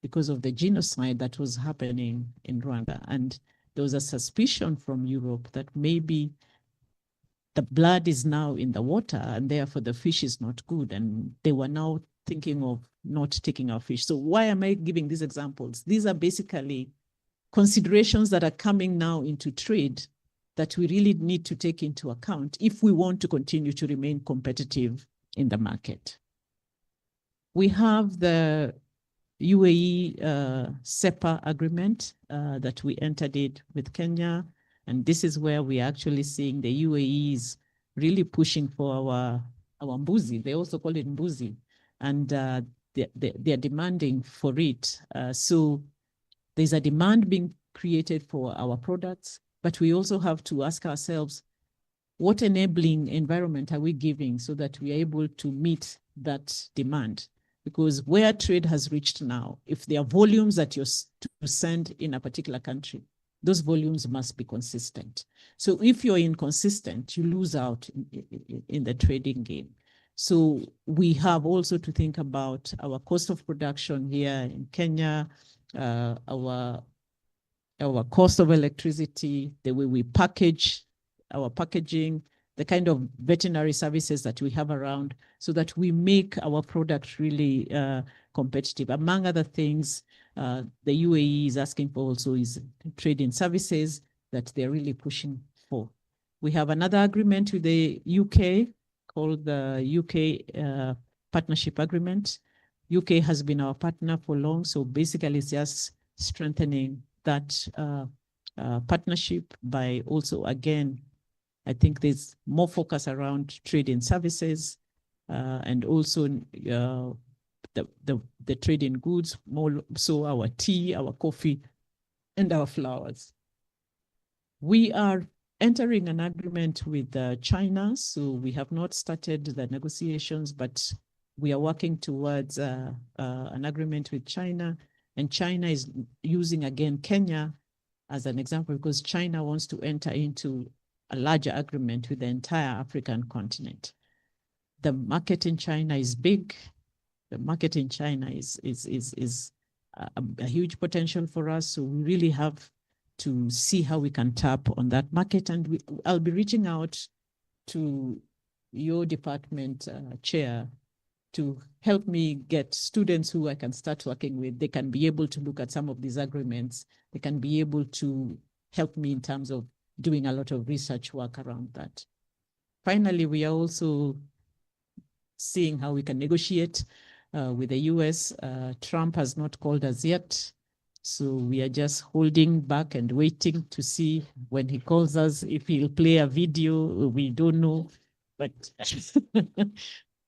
because of the genocide that was happening in Rwanda. And there was a suspicion from Europe that maybe the blood is now in the water and therefore the fish is not good. And they were now thinking of not taking our fish. So why am I giving these examples? These are basically considerations that are coming now into trade that we really need to take into account if we want to continue to remain competitive in the market. We have the UAE SEPA agreement that we entered it with Kenya. And this is where we're actually seeing the UAE is really pushing for our mbuzi. They also call it mbuzi. And they're demanding for it. So there's a demand being created for our products, but we also have to ask ourselves, what enabling environment are we giving so that we are able to meet that demand? Because where trade has reached now, if there are volumes that you're to send in a particular country, those volumes must be consistent. So if you're inconsistent, you lose out in the trading game. So we have also to think about our cost of production here in Kenya, our cost of electricity, the way we package, our packaging, the kind of veterinary services that we have around so that we make our product really competitive. Among other things, the UAE is asking for also is trading services that they're really pushing for. We have another agreement with the UK called the UK Partnership Agreement. UK has been our partner for long, so basically it's just strengthening that partnership by also, again, I think there's more focus around trade in services and also the trade in goods, more so our tea, our coffee, and our flowers. We are entering an agreement with China, so we have not started the negotiations, but we are working towards an agreement with China, and China is using again Kenya as an example because China wants to enter into a larger agreement with the entire African continent. The market in China is big. The market in China is a huge potential for us, so we really have to see how we can tap on that market. And I'll be reaching out to your department chair to help me get students who I can start working with. They can be able to look at some of these agreements. They can be able to help me in terms of doing a lot of research work around that. Finally, we are also seeing how we can negotiate with the US. Trump has not called us yet. So we are just holding back and waiting to see when he calls us, if he'll play a video, we don't know. But,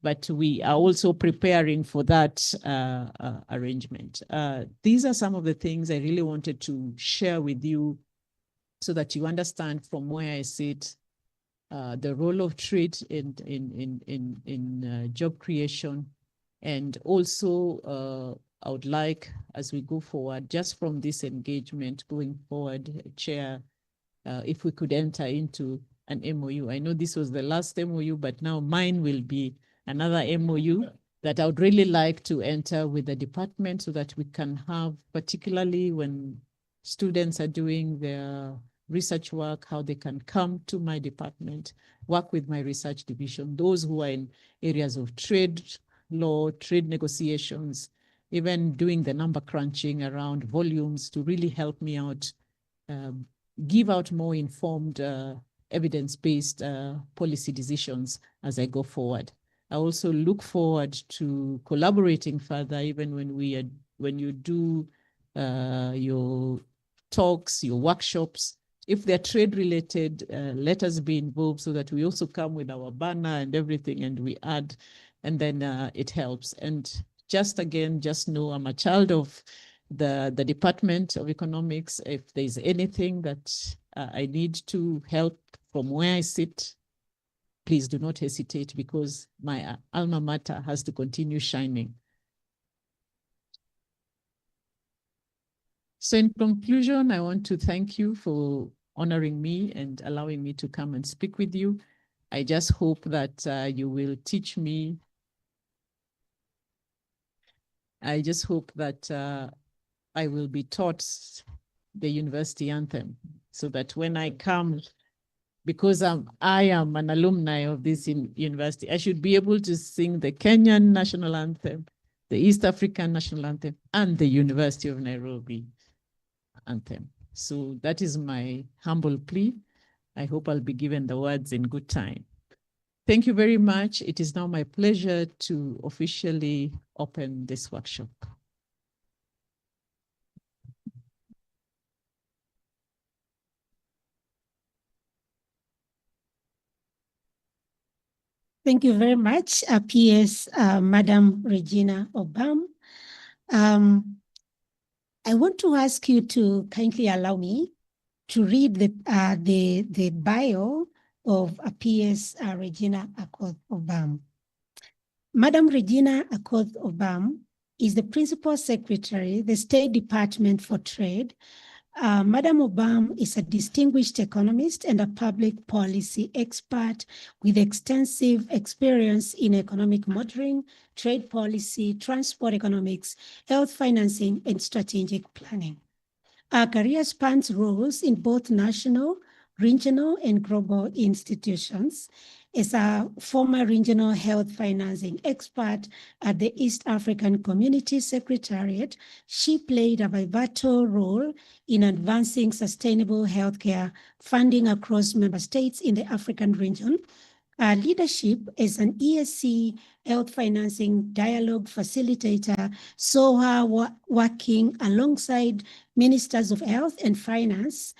but we are also preparing for that arrangement. These are some of the things I really wanted to share with you so that you understand from where I sit, the role of trade in job creation. And also, I would like, as we go forward, just from this engagement going forward, Chair, if we could enter into an MOU. I know this was the last MOU, but now mine will be another MOU that I would really like to enter with the department so that we can have, particularly when students are doing their research work, how they can come to my department, work with my research division, those who are in areas of trade law, trade negotiations, even doing the number crunching around volumes to really help me out, give out more informed, evidence-based policy decisions as I go forward. I also look forward to collaborating further, even when you do your talks, your workshops. If they're trade related, let us be involved so that we also come with our banner and everything and we add, and then it helps. And just know I'm a child of the Department of Economics. If there's anything that I need to help from where I sit, please do not hesitate, because my alma mater has to continue shining. So in conclusion, I want to thank you for honoring me and allowing me to come and speak with you. I just hope that you will teach me. I just hope that I will be taught the university anthem so that when I come, because I am an alumni of this university, I should be able to sing the Kenyan national anthem, the East African national anthem, and the University of Nairobi anthem. So that is my humble plea. I hope I'll be given the words in good time. Thank you very much. It is now my pleasure to officially open this workshop. Thank you very much, PS Madam Regina Obam. I want to ask you to kindly allow me to read the bio of PS Regina Akoth Obam. Madam Regina Akoth Obam is the Principal Secretary, the State Department for Trade. Madam Obam is a distinguished economist and a public policy expert with extensive experience in economic modeling, trade policy, transport economics, health financing, and strategic planning. Her career spans roles in both national, regional, and global institutions. As a former regional health financing expert at the East African Community Secretariat, she played a pivotal role in advancing sustainable healthcare funding across member states in the African region. Her leadership as an ESC health financing dialogue facilitator saw her working alongside ministers of health and finance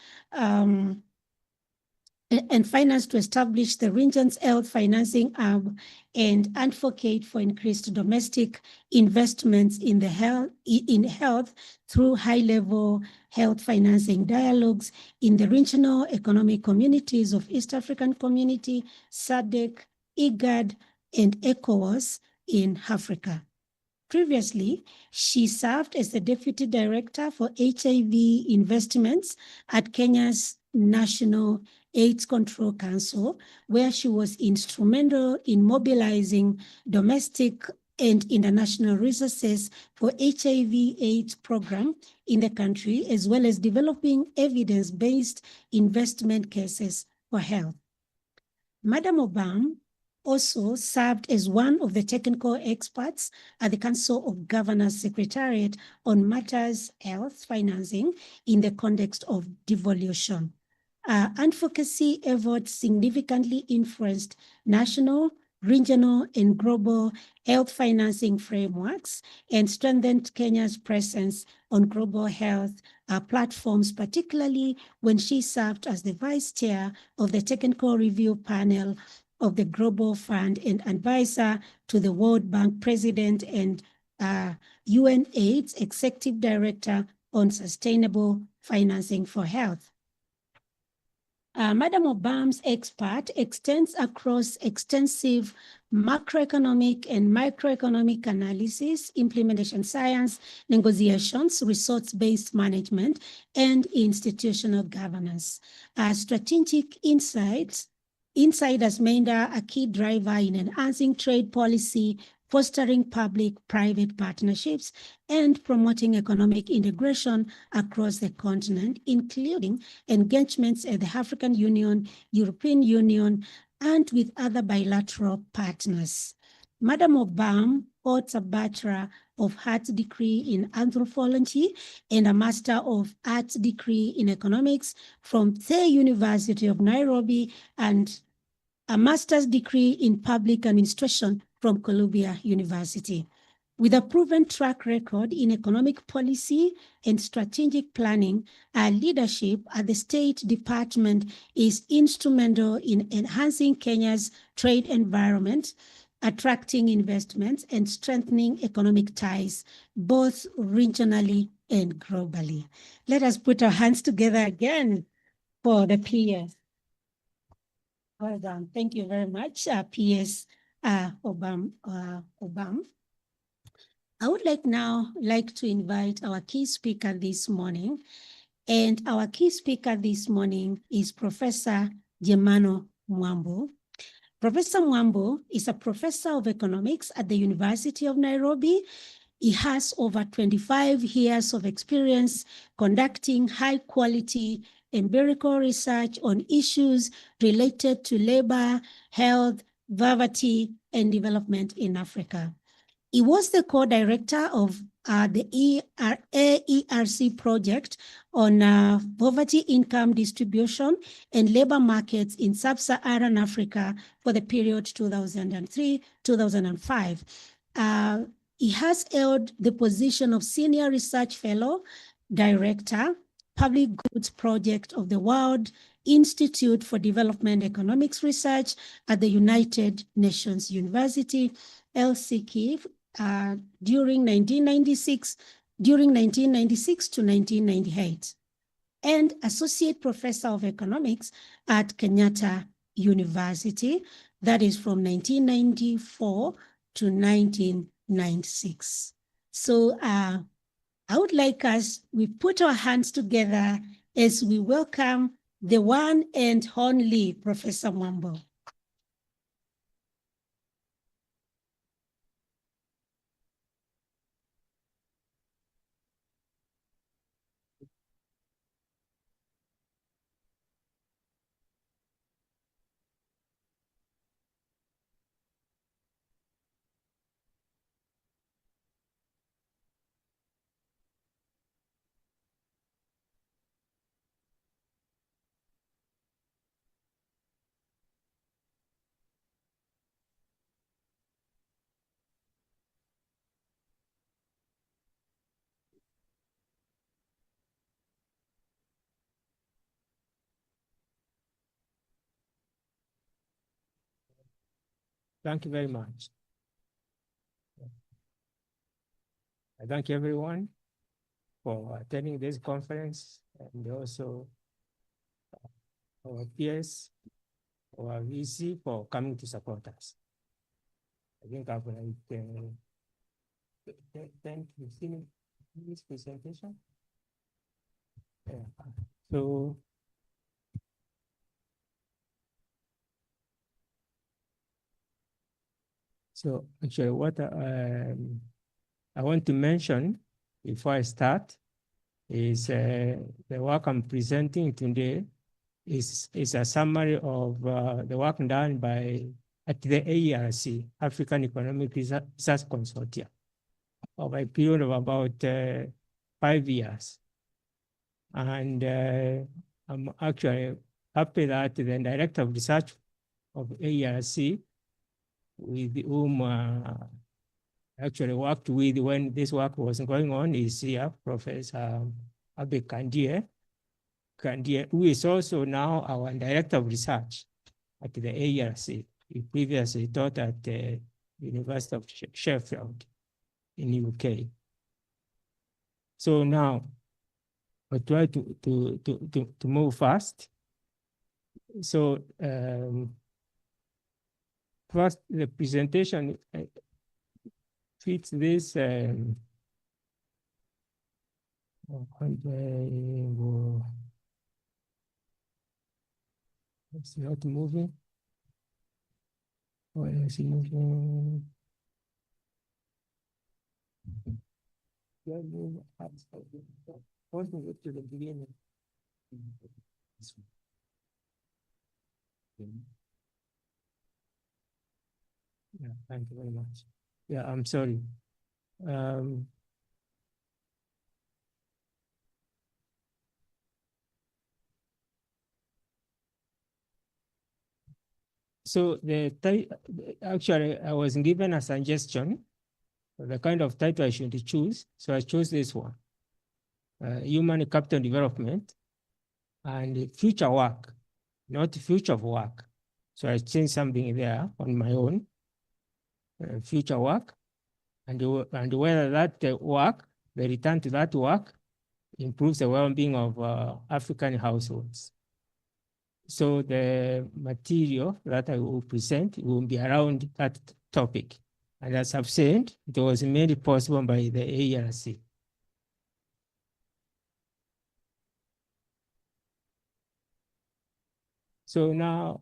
and finance to establish the region's health financing arm and advocate for increased domestic investments in health through high-level health financing dialogues in the regional economic communities of East African Community, SADC, IGAD, and ECOWAS in Africa. Previously, she served as the Deputy Director for HIV Investments at Kenya's National AIDS Control Council, where she was instrumental in mobilizing domestic and international resources for HIV/AIDS program in the country, as well as developing evidence-based investment cases for health. Madam Obam also served as one of the technical experts at the Council of Governors Secretariat on matters health financing in the context of devolution. Advocacy efforts significantly influenced national, regional, and global health financing frameworks and strengthened Kenya's presence on global health platforms, particularly when she served as the vice chair of the technical review panel of the Global Fund and advisor to the World Bank President and UNAIDS Executive Director on Sustainable Financing for Health. Madam Obam's expert extends across extensive macroeconomic and microeconomic analysis, implementation science, negotiations, resource-based management, and institutional governance. Strategic insight has made her a key driver in enhancing trade policy, fostering public-private partnerships, and promoting economic integration across the continent, including engagements at the African Union, European Union, and with other bilateral partners. Madam Obam holds a Bachelor of Arts degree in anthropology and a Master of Arts degree in economics from the University of Nairobi and a master's degree in public administration from Columbia University. With a proven track record in economic policy and strategic planning, our leadership at the State Department is instrumental in enhancing Kenya's trade environment, attracting investments, and strengthening economic ties, both regionally and globally. Let us put our hands together again for the PS. Well done. Thank you very much, PS Obam. I would like to invite our key speaker this morning. And our key speaker this morning is Professor Germano Mwambo. Professor Mwambo is a professor of economics at the University of Nairobi. He has over 25 years of experience conducting high quality empirical research on issues related to labor, health, poverty, and development in Africa. He was the co-director of the AERC project on poverty income distribution and labor markets in sub-Saharan Africa for the period 2003-2005. He has held the position of Senior Research Fellow, Director, Public Goods Project of the World Institute for Development Economics Research at the United Nations University, Helsinki, during 1996 to 1998, and Associate Professor of Economics at Kenyatta University, that is from 1994 to 1996. So I would like we put our hands together as we welcome the one and only Professor Mwambo. Thank you very much. I thank everyone for attending this conference and also our peers, our VC for coming to support us. I think I've like 10 to 15 minutes presentation. Yeah. So actually what I want to mention before I start is the work I'm presenting today is a summary of the work done by at the AERC, African Economic Research Consortium, over a period of about 5 years. And I'm actually happy that the Director of Research of AERC, with whom actually worked with when this work was going on, is here, Professor Abe Kandie, who is also now our Director of Research at the AERC. He previously taught at the University of Sheffield in UK. So now I try to move fast. So first, the presentation fits this. It's not moving. Oh, it's moving. Moving it to the beginning. Yeah, thank you very much. Yeah, I'm sorry. So actually, I was given a suggestion of the kind of title I should choose. So I chose this one, Human Capital Development and Future Work, not Future of Work. So I changed something there on my own, future work, and whether that work, the return to that work, improves the well-being of African households. So the material that I will present will be around that topic. And as I've said, it was made possible by the AERC. So now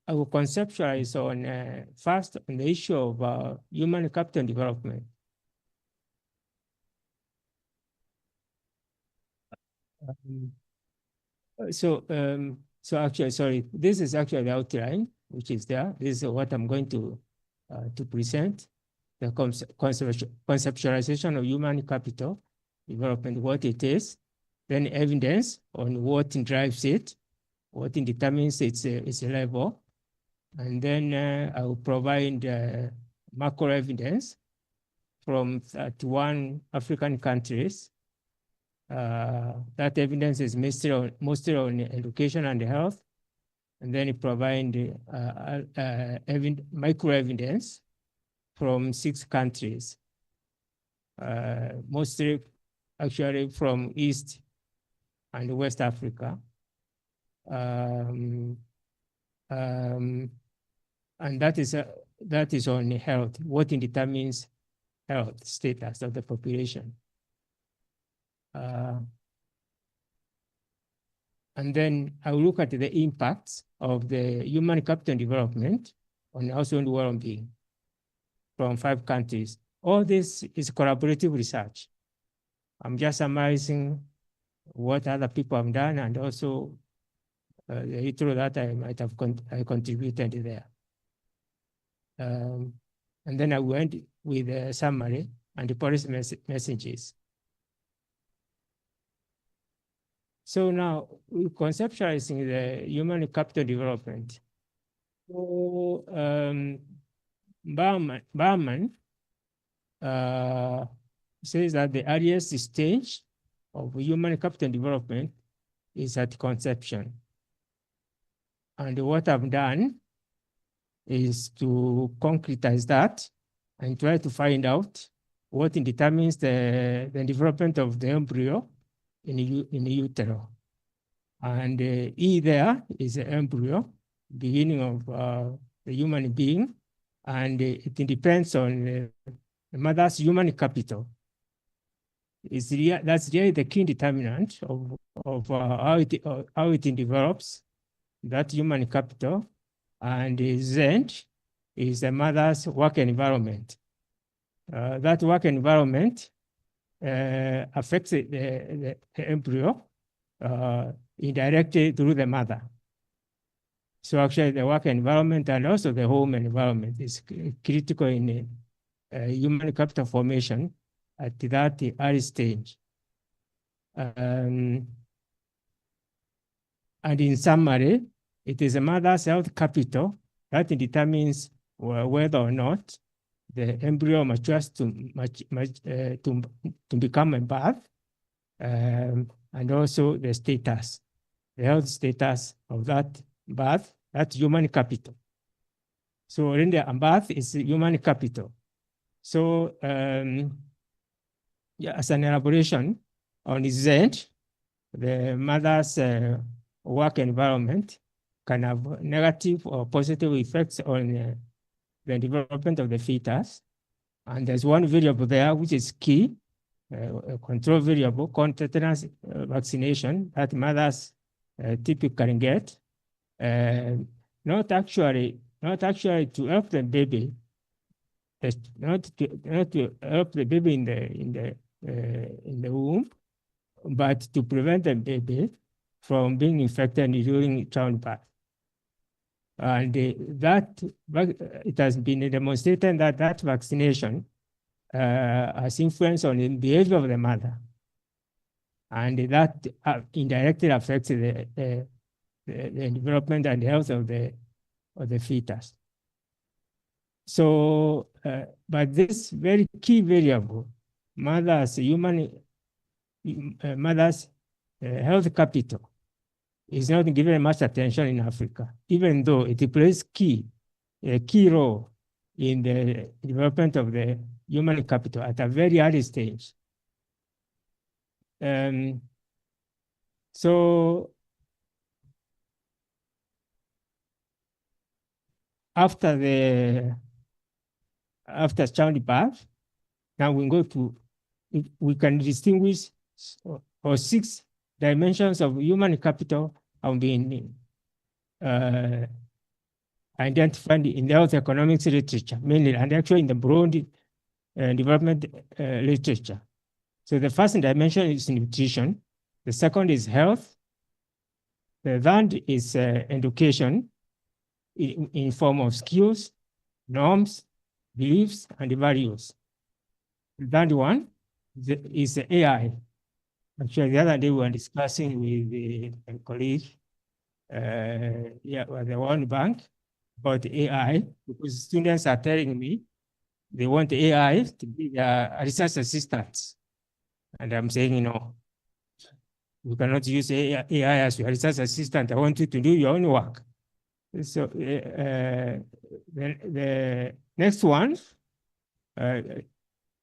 I will conceptualize on first on the issue of human capital development. So actually, sorry, this is actually the outline, which is there. This is what I'm going to present, the conceptualization of human capital development, what it is, then evidence on what drives it, what determines its level, and then I will provide macro evidence from 31 African countries. That evidence is mostly on education and health, and then it provides micro evidence from 6 countries, mostly actually from East and West Africa. And that is on health, what determines health status of the population. And then I will look at the impacts of the human capital development on household well-being from 5 countries. All this is collaborative research. I'm just summarizing what other people have done and also the little that I might have contributed there. And then I will end with a summary and the policy messages. So now we're conceptualizing the human capital development. So Berman says that the earliest stage of human capital development is at conception. And what I've done is to concretize that and try to find out what determines the development of the embryo in the utero. And E there is the embryo, beginning of the human being, and it depends on the mother's human capital. That's really the key determinant of how it develops, that human capital, and Z is the mother's work environment. That work environment affects the embryo indirectly through the mother. So actually the work environment and also the home environment is critical in human capital formation at that early stage. And in summary, it is a mother's health capital that determines whether or not the embryo matures to become a birth, and also the status, the health status of that birth, that human capital. So already a birth is human capital. So yeah, as an elaboration on Z, the mother's work environment can have negative or positive effects on the development of the fetus. And there's one variable there which is key, a control variable called tetanus vaccination that mothers typically get. Not actually to help the baby, not to help the baby in the womb, but to prevent the baby from being infected during childbirth. And it has been demonstrated that vaccination has influence on the behavior of the mother, and that indirectly affects the development and health of the fetus. So, but this very key variable, mother's health capital, is not given much attention in Africa, even though it plays a key role in the development of the human capital at a very early stage. So after childbirth, now we can distinguish or 6 dimensions of human capital have been identified in the health economics literature, mainly, and actually in the broad development literature. So the first dimension is nutrition. The second is health. The third is education in form of skills, norms, beliefs, and values. The third one is AI. Actually, the other day we were discussing with a colleague, at the World Bank about AI, because students are telling me they want AI to be their research assistants. And I'm saying, you cannot use AI as your research assistant. I want you to do your own work. So the next one,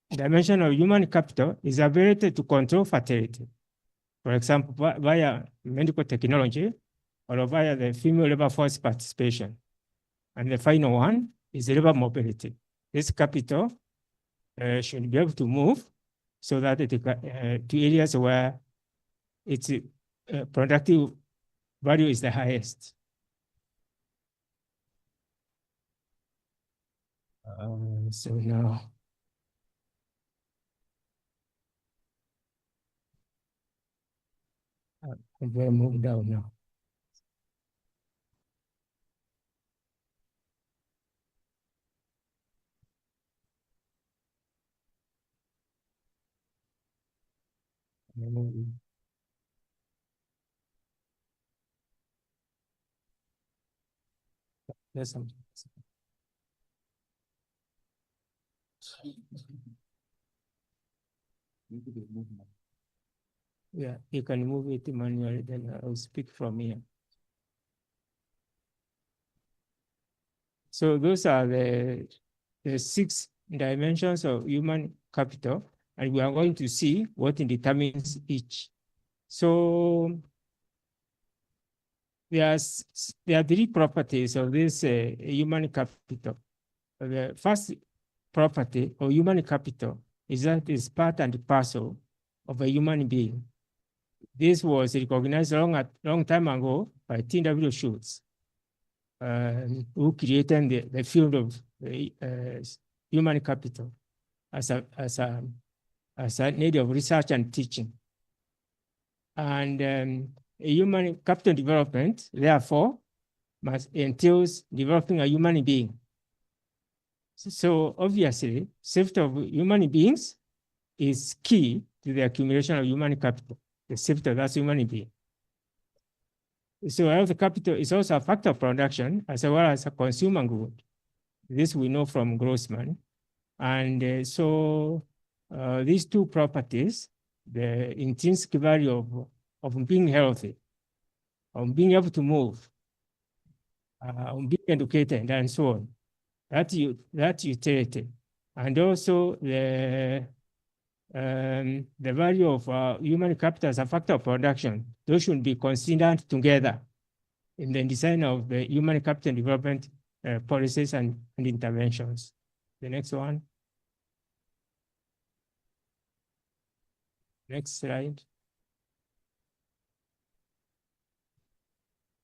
dimension of human capital, is ability to control fertility. For example, via medical technology or via the female labor force participation. And the final one is labor mobility. This capital should be able to move so that it to areas where its productive value is the highest. So now, I'm going to move down now. There's some. Yeah, you can move it manually, then I'll speak from here. So those are the 6 dimensions of human capital, and we are going to see what determines each. So there are 3 properties of this human capital. The first property of human capital is that it's part and parcel of a human being. This was recognized long time ago by T.W. Schultz, who created the field of human capital as a need of research and teaching. And human capital development, therefore, entails developing a human being. So obviously, safety of human beings is key to the accumulation of human capital, the safety of that human being. So health capital is also a factor of production as well as a consumer good. This we know from Grossman. And so these 2 properties, the intrinsic value of being healthy, of being able to move, of being educated, and so on, that utility, and also the value of human capital as a factor of production, those should be considered together in the design of the human capital development policies and interventions. The next one. Next slide.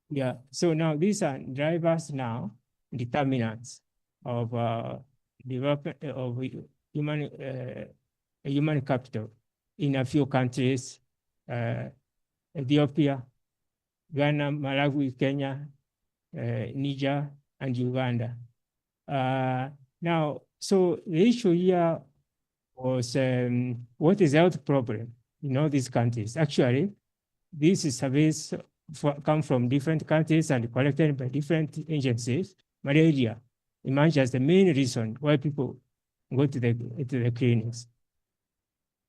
Yeah, so now these are drivers now, determinants of development of human capital in a few countries, Ethiopia, Ghana, Malawi, Kenya, Niger, and Uganda. Now, so the issue here was what is the health problem in all these countries? Actually, these surveys come from different countries and collected by different agencies. Malaria emerged as the main reason why people go to the clinics.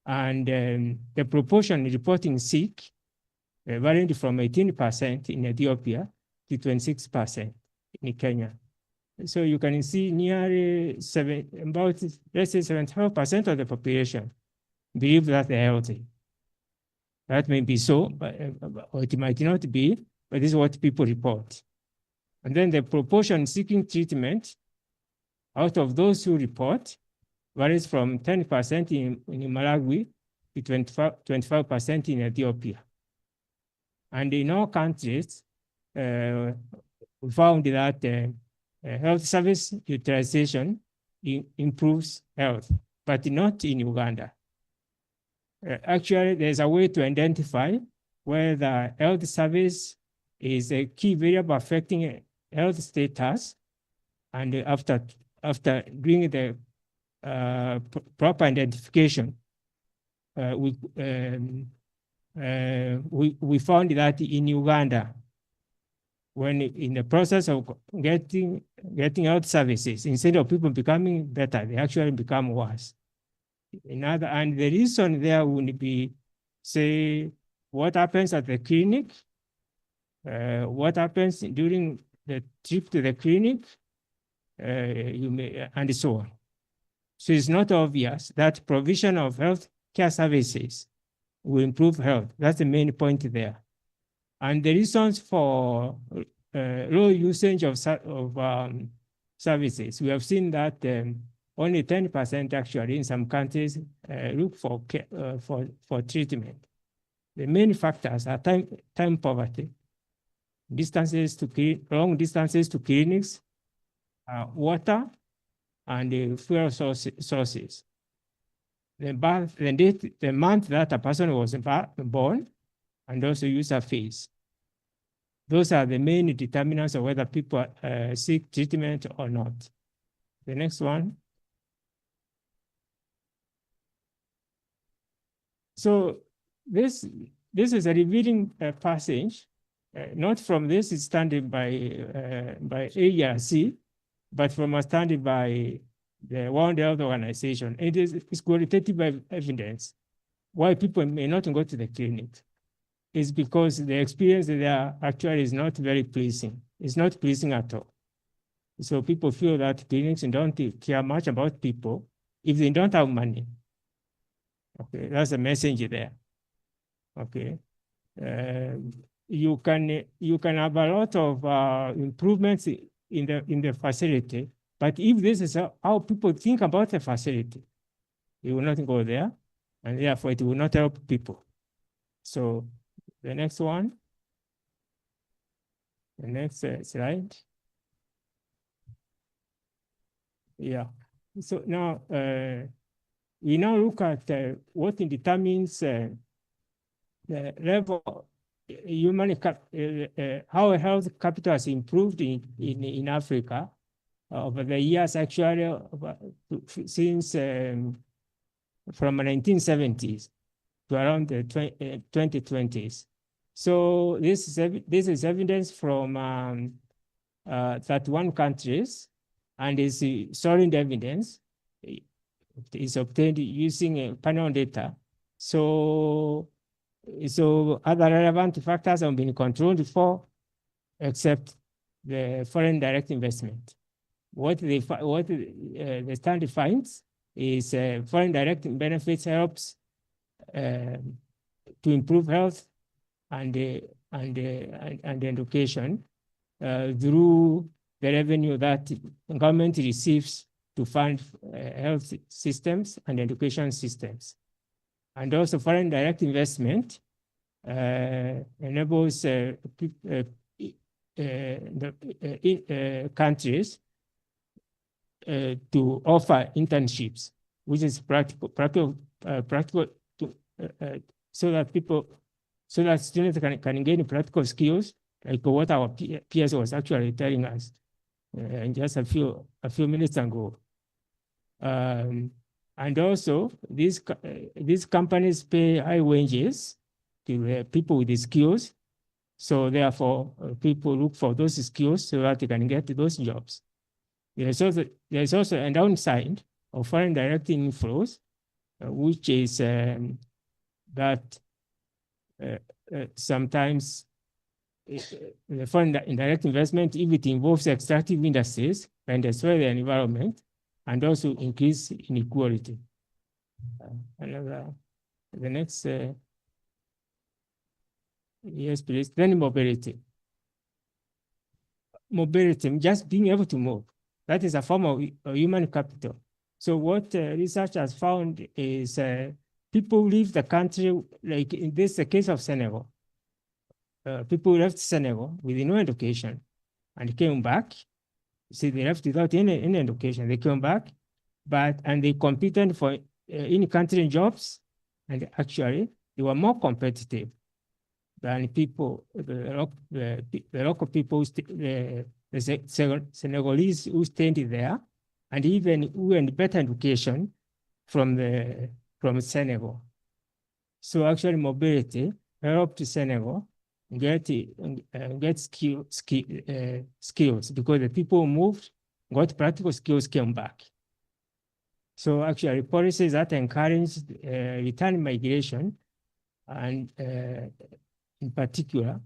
And the proportion reporting sick varied from 18% in Ethiopia to 26% in Kenya. So you can see nearly about, let's say 75% of the population believe that they're healthy. That may be so, or it might not be, but this is what people report. And then the proportion seeking treatment out of those who report varies from 10% in Malawi to 25% in Ethiopia. And in all countries, we found that health service utilization improves health, but not in Uganda. Actually, there's a way to identify whether health service is a key variable affecting health status, and after doing the proper identification, we found that in Uganda, when in the process of getting health services, instead of people becoming better, they actually become worse. And the reason there would be, say, what happens at the clinic, what happens during the trip to the clinic, and so on. So it's not obvious that provision of health care services will improve health. That's the main point there. And the reasons for low usage of services, we have seen that only 10% actually in some countries look for treatment. The main factors are time poverty, long distances to clinics, water, and fuel sources. The month that a person was born, and also user fees. Those are the main determinants of whether people seek treatment or not. The next one. So this is a revealing passage, not from this study by ARC, but from a study by the World Health Organization. It's qualitative evidence why people may not go to the clinic. Is because the experience there actually is not very pleasing. It's not pleasing at all. So people feel that clinics don't care much about people if they don't have money. Okay, that's the message there. Okay, you can have a lot of improvements in the facility, but if this is how people think about the facility, it will not go there, and therefore it will not help people. So the next one, the next slide. Yeah. So now we now look at what determines the level how health capital has improved in Africa over the years, actually, since from the 1970s to around the 2020s. So this is evidence from 31 countries, and is solid evidence. It is obtained using panel data. So other relevant factors have been controlled for, except the foreign direct investment. What the study finds is foreign direct benefits helps to improve health and education through the revenue that the government receives to fund health systems and education systems. And also foreign direct investment enables countries to offer internships, which is practical to, so that students can gain practical skills, like what our peers was actually telling us just a few minutes ago. And also, these companies pay high wages to people with the skills. So therefore, people look for those skills so that they can get those jobs. There's also a downside of foreign direct inflows, which is that sometimes the foreign indirect investment, if it involves extractive industries, can destroy the environment and also increase inequality. The next, yes, please. Then mobility. Mobility, just being able to move. That is a form of human capital. So what research has found is people leave the country, like in this the case of Senegal. People left Senegal with no education and came back. See, they left without any education. They came back, and they competed for in-country jobs, and actually they were more competitive than people, the local people, the Senegalese who stayed there, and even who had better education from Senegal. So actually, mobility helped Senegal get skills, because the people who moved, got practical skills, came back. So actually, policies that encourage return migration, and in particular,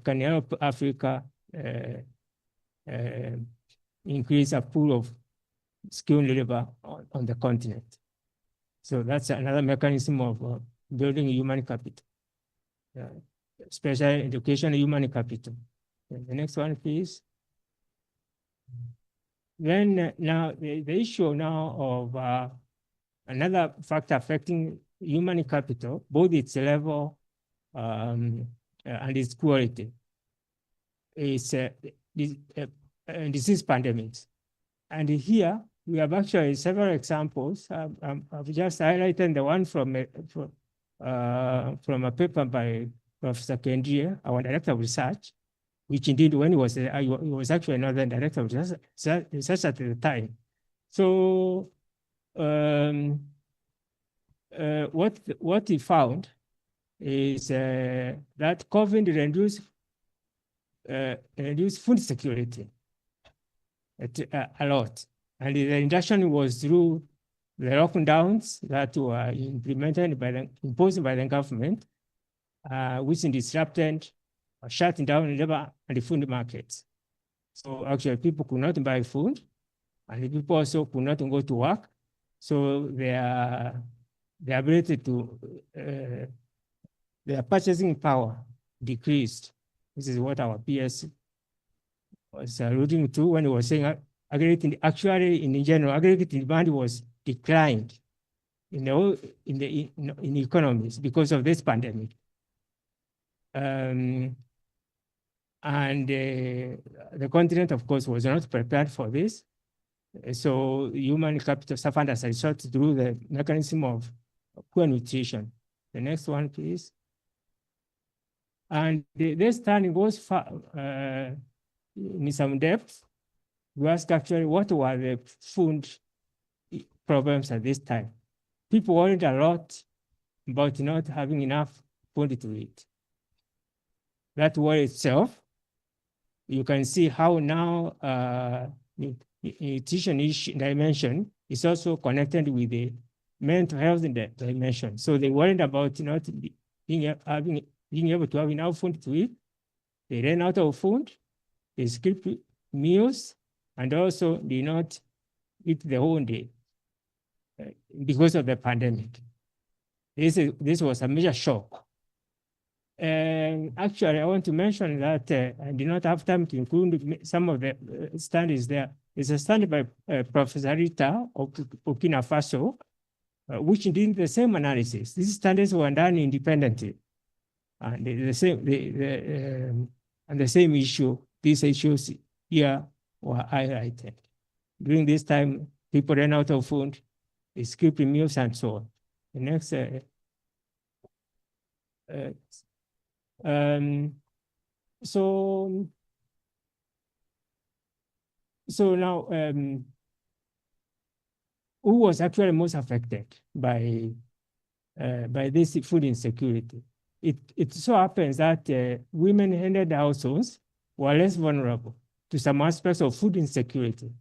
can help Africa increase a pool of skilled labor on the continent. So that's another mechanism of building human capital. Special education, human capital. The next one, please. Then now the issue now of another factor affecting human capital, both its level and its quality, is disease pandemics. And here we have actually several examples. I've just highlighted the one from a paper by Professor Kendria, our director of research, which indeed, when he was actually another director of research at the time. So what he found is that COVID reduced food security a lot. And the reduction was through the lockdowns that were imposed by the government, which disrupted or shut down labor and the food markets. So actually people could not buy food, and the people also could not go to work. So their ability to, their purchasing power decreased. This is what our PS was alluding to when he was saying actually in general, aggregate demand was declined in economies because of this pandemic. And the continent, of course, was not prepared for this. So human capital suffered as a result through the mechanism of poor nutrition. The next one, please. And this study goes far, in some depth. We ask actually what were the food problems at this time. People worried a lot about not having enough food to eat. That worry itself, you can see how now nutrition dimension is also connected with the mental health dimension. So they worried about not being able to have enough food to eat. They ran out of food, they skipped meals, and also did not eat the whole day because of the pandemic. This was a major shock. And actually, I want to mention that I did not have time to include some of the studies there. It's a study by Professor Rita of Burkina Faso, which did the same analysis. These studies were done independently. And the same issue, these issues here were highlighted. During this time, people ran out of food, they skipped meals and so on. The next, so now, who was actually most affected by this food insecurity? It so happens that women-headed households were less vulnerable to some aspects of food insecurity.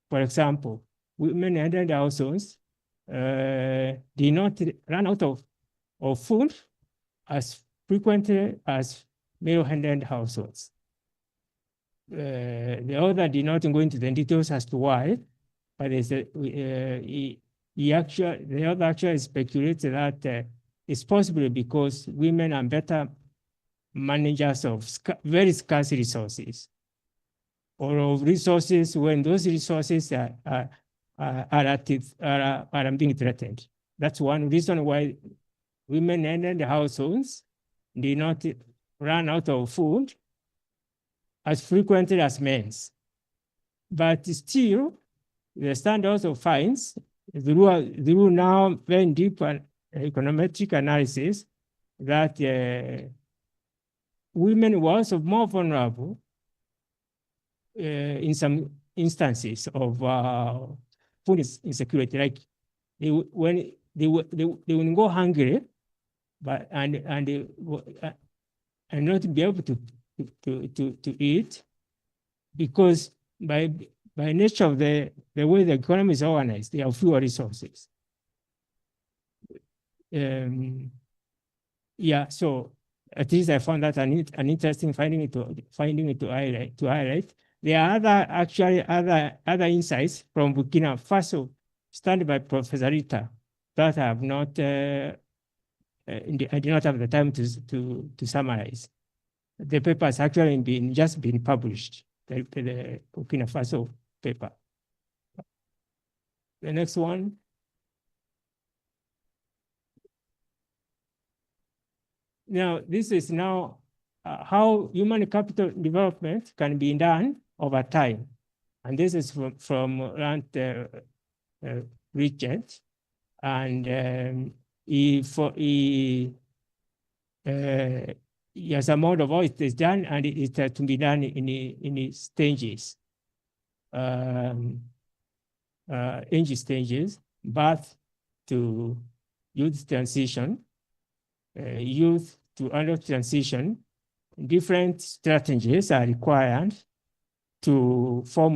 For example, women-headed households did not run out of food as frequently as male-headed households. The author did not go into the details as to why, but the author actually speculates that it's possibly because women are better managers of very scarce resources, or of resources when those resources are being threatened. That's one reason why women-headed households did not run out of food as frequently as men's. But still, the study also finds, through now very deep econometric analysis, that women were also more vulnerable in some instances of food insecurity. Like when they would go hungry, but and not be able to eat, because by nature of the way the economy is organized, they have fewer resources. Yeah, so at least I found that an interesting finding to highlight. There are other insights from Burkina Faso studied by Professor Rita that I have not. I did not have the time to summarize. The paper has actually just been published, the Burkina Faso paper. The next one. Now, this is now how human capital development can be done over time. And this is from Rand Richard. And he has a model of how it is done, and it has to be done in stages. Age stages, birth to youth transition, youth to adult transition. Different strategies are required to form